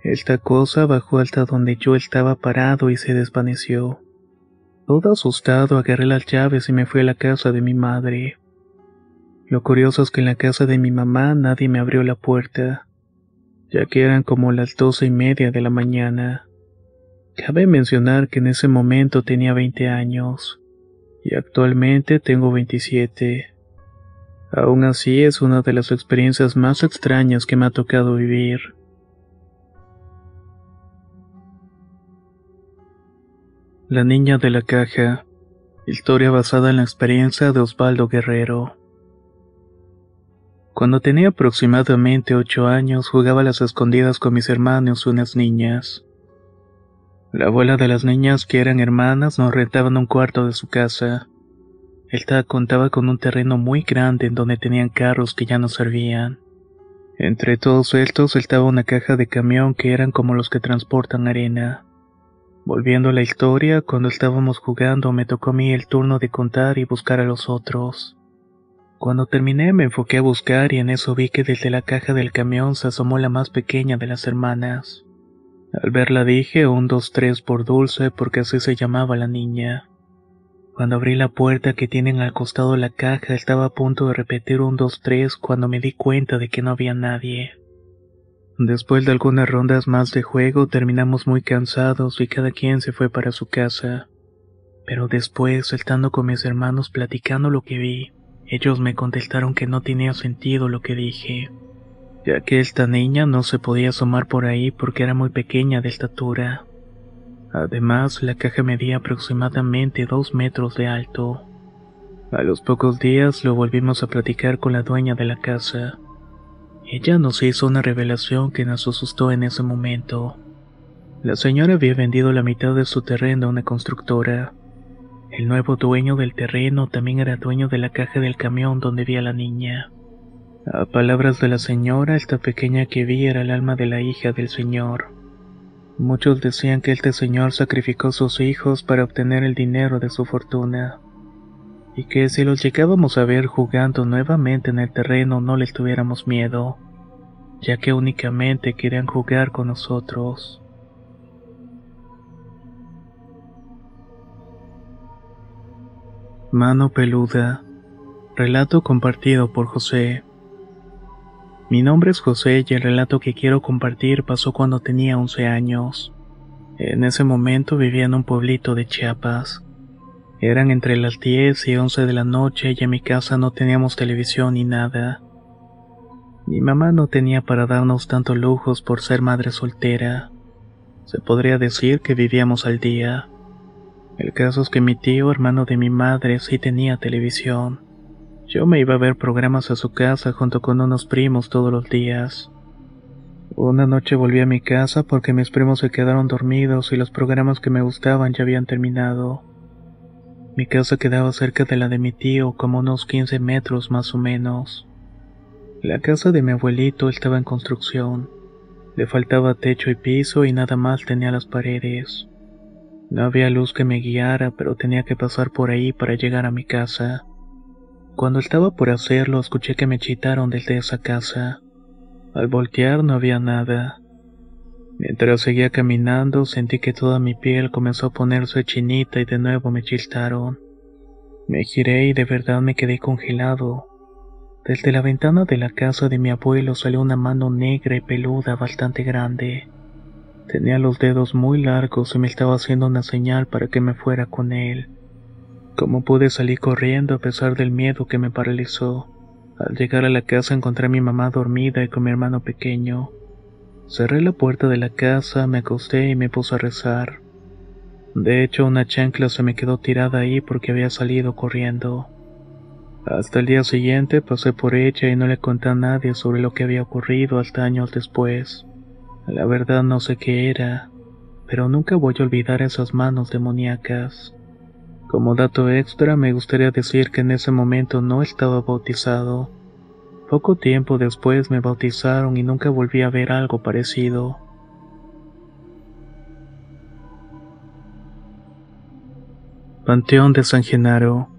Esta cosa bajó hasta donde yo estaba parado y se desvaneció. Todo asustado agarré las llaves y me fui a la casa de mi madre. Lo curioso es que en la casa de mi mamá nadie me abrió la puerta, ya que eran como las 12:30 de la mañana. Cabe mencionar que en ese momento tenía 20 años, y actualmente tengo 27. Aún así es una de las experiencias más extrañas que me ha tocado vivir. La niña de la caja. Historia basada en la experiencia de Osvaldo Guerrero. Cuando tenía aproximadamente 8 años jugaba a las escondidas con mis hermanos y unas niñas. La abuela de las niñas, que eran hermanas, nos rentaban un cuarto de su casa. Esta contaba con un terreno muy grande en donde tenían carros que ya no servían. Entre todos estos estaba una caja de camión que eran como los que transportan arena. Volviendo a la historia, cuando estábamos jugando me tocó a mí el turno de contar y buscar a los otros. Cuando terminé me enfoqué a buscar y en eso vi que desde la caja del camión se asomó la más pequeña de las hermanas. Al verla dije 1, 2, 3 por Dulce porque así se llamaba la niña. Cuando abrí la puerta que tienen al costado de la caja estaba a punto de repetir 1, 2, 3 cuando me di cuenta de que no había nadie. Después de algunas rondas más de juego terminamos muy cansados y cada quien se fue para su casa. Pero después, estando con mis hermanos platicando lo que vi, ellos me contestaron que no tenía sentido lo que dije, ya que esta niña no se podía asomar por ahí porque era muy pequeña de estatura. Además, la caja medía aproximadamente 2 metros de alto. A los pocos días lo volvimos a platicar con la dueña de la casa. Ella nos hizo una revelación que nos asustó en ese momento. La señora había vendido la mitad de su terreno a una constructora. El nuevo dueño del terreno también era dueño de la caja del camión donde vi a la niña. A palabras de la señora, esta pequeña que vi era el alma de la hija del señor. Muchos decían que este señor sacrificó sus hijos para obtener el dinero de su fortuna, y que si los llegábamos a ver jugando nuevamente en el terreno no les tuviéramos miedo, ya que únicamente querían jugar con nosotros. Mano peluda. Relato compartido por José. Mi nombre es José y el relato que quiero compartir pasó cuando tenía 11 años. En ese momento vivía en un pueblito de Chiapas. Eran entre las 10 y 11 de la noche y en mi casa no teníamos televisión ni nada. Mi mamá no tenía para darnos tantos lujos por ser madre soltera. Se podría decir que vivíamos al día. El caso es que mi tío, hermano de mi madre, sí tenía televisión. Yo me iba a ver programas a su casa junto con unos primos todos los días. Una noche volví a mi casa porque mis primos se quedaron dormidos y los programas que me gustaban ya habían terminado. Mi casa quedaba cerca de la de mi tío, como unos 15 metros más o menos. La casa de mi abuelito estaba en construcción. Le faltaba techo y piso y nada más tenía las paredes. No había luz que me guiara, pero tenía que pasar por ahí para llegar a mi casa. Cuando estaba por hacerlo, escuché que me chitaron desde esa casa. Al voltear no había nada. Mientras seguía caminando, sentí que toda mi piel comenzó a ponerse chinita y de nuevo me chiltaron. Me giré y de verdad me quedé congelado. Desde la ventana de la casa de mi abuelo salió una mano negra y peluda bastante grande. Tenía los dedos muy largos y me estaba haciendo una señal para que me fuera con él. Como pude salir corriendo a pesar del miedo que me paralizó. Al llegar a la casa encontré a mi mamá dormida y con mi hermano pequeño. Cerré la puerta de la casa, me acosté y me puse a rezar. De hecho, una chancla se me quedó tirada ahí porque había salido corriendo. Hasta el día siguiente pasé por ella y no le conté a nadie sobre lo que había ocurrido hasta años después. La verdad no sé qué era, pero nunca voy a olvidar esas manos demoníacas. Como dato extra, me gustaría decir que en ese momento no estaba bautizado. Poco tiempo después me bautizaron y nunca volví a ver algo parecido. Panteón de San Genaro.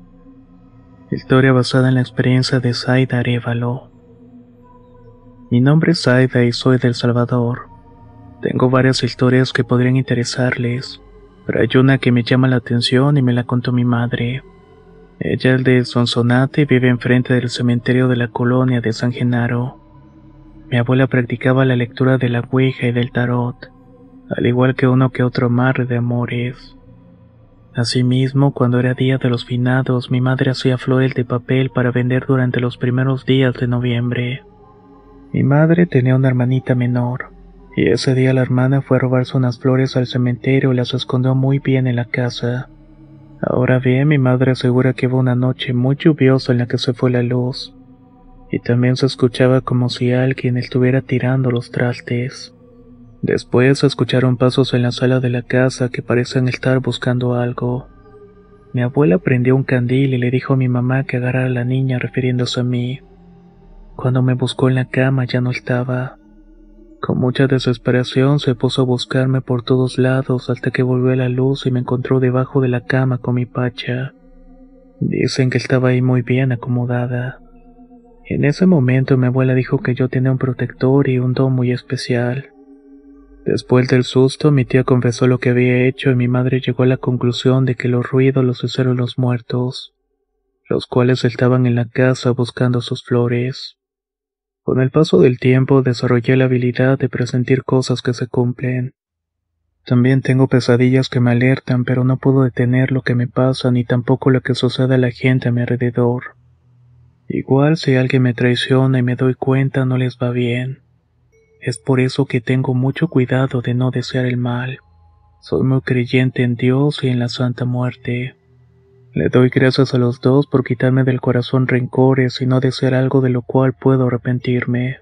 Historia basada en la experiencia de Zaida Arévalo. Mi nombre es Zaida y soy del Salvador. Tengo varias historias que podrían interesarles, pero hay una que me llama la atención y me la contó mi madre. Ella es de Sonsonate y vive enfrente del cementerio de la colonia de San Genaro. Mi abuela practicaba la lectura de la Ouija y del tarot, al igual que uno que otro amarre de amores. Asimismo, cuando era día de los finados, mi madre hacía flores de papel para vender durante los primeros días de noviembre. Mi madre tenía una hermanita menor, y ese día la hermana fue a robarse unas flores al cementerio y las escondió muy bien en la casa. Ahora bien, mi madre asegura que hubo una noche muy lluviosa en la que se fue la luz, y también se escuchaba como si alguien estuviera tirando los trastes. Después se escucharon pasos en la sala de la casa que parecían estar buscando algo. Mi abuela prendió un candil y le dijo a mi mamá que agarrara a la niña refiriéndose a mí. Cuando me buscó en la cama ya no estaba. Con mucha desesperación se puso a buscarme por todos lados hasta que volvió la luz y me encontró debajo de la cama con mi pacha. Dicen que estaba ahí muy bien acomodada. En ese momento mi abuela dijo que yo tenía un protector y un don muy especial. Después del susto, mi tía confesó lo que había hecho y mi madre llegó a la conclusión de que los ruidos los hicieron los muertos, los cuales estaban en la casa buscando sus flores. Con el paso del tiempo desarrollé la habilidad de presentir cosas que se cumplen. También tengo pesadillas que me alertan, pero no puedo detener lo que me pasa ni tampoco lo que sucede a la gente a mi alrededor. Igual si alguien me traiciona y me doy cuenta no les va bien. Es por eso que tengo mucho cuidado de no desear el mal. Soy muy creyente en Dios y en la Santa Muerte. Le doy gracias a los dos por quitarme del corazón rencores y no desear algo de lo cual puedo arrepentirme.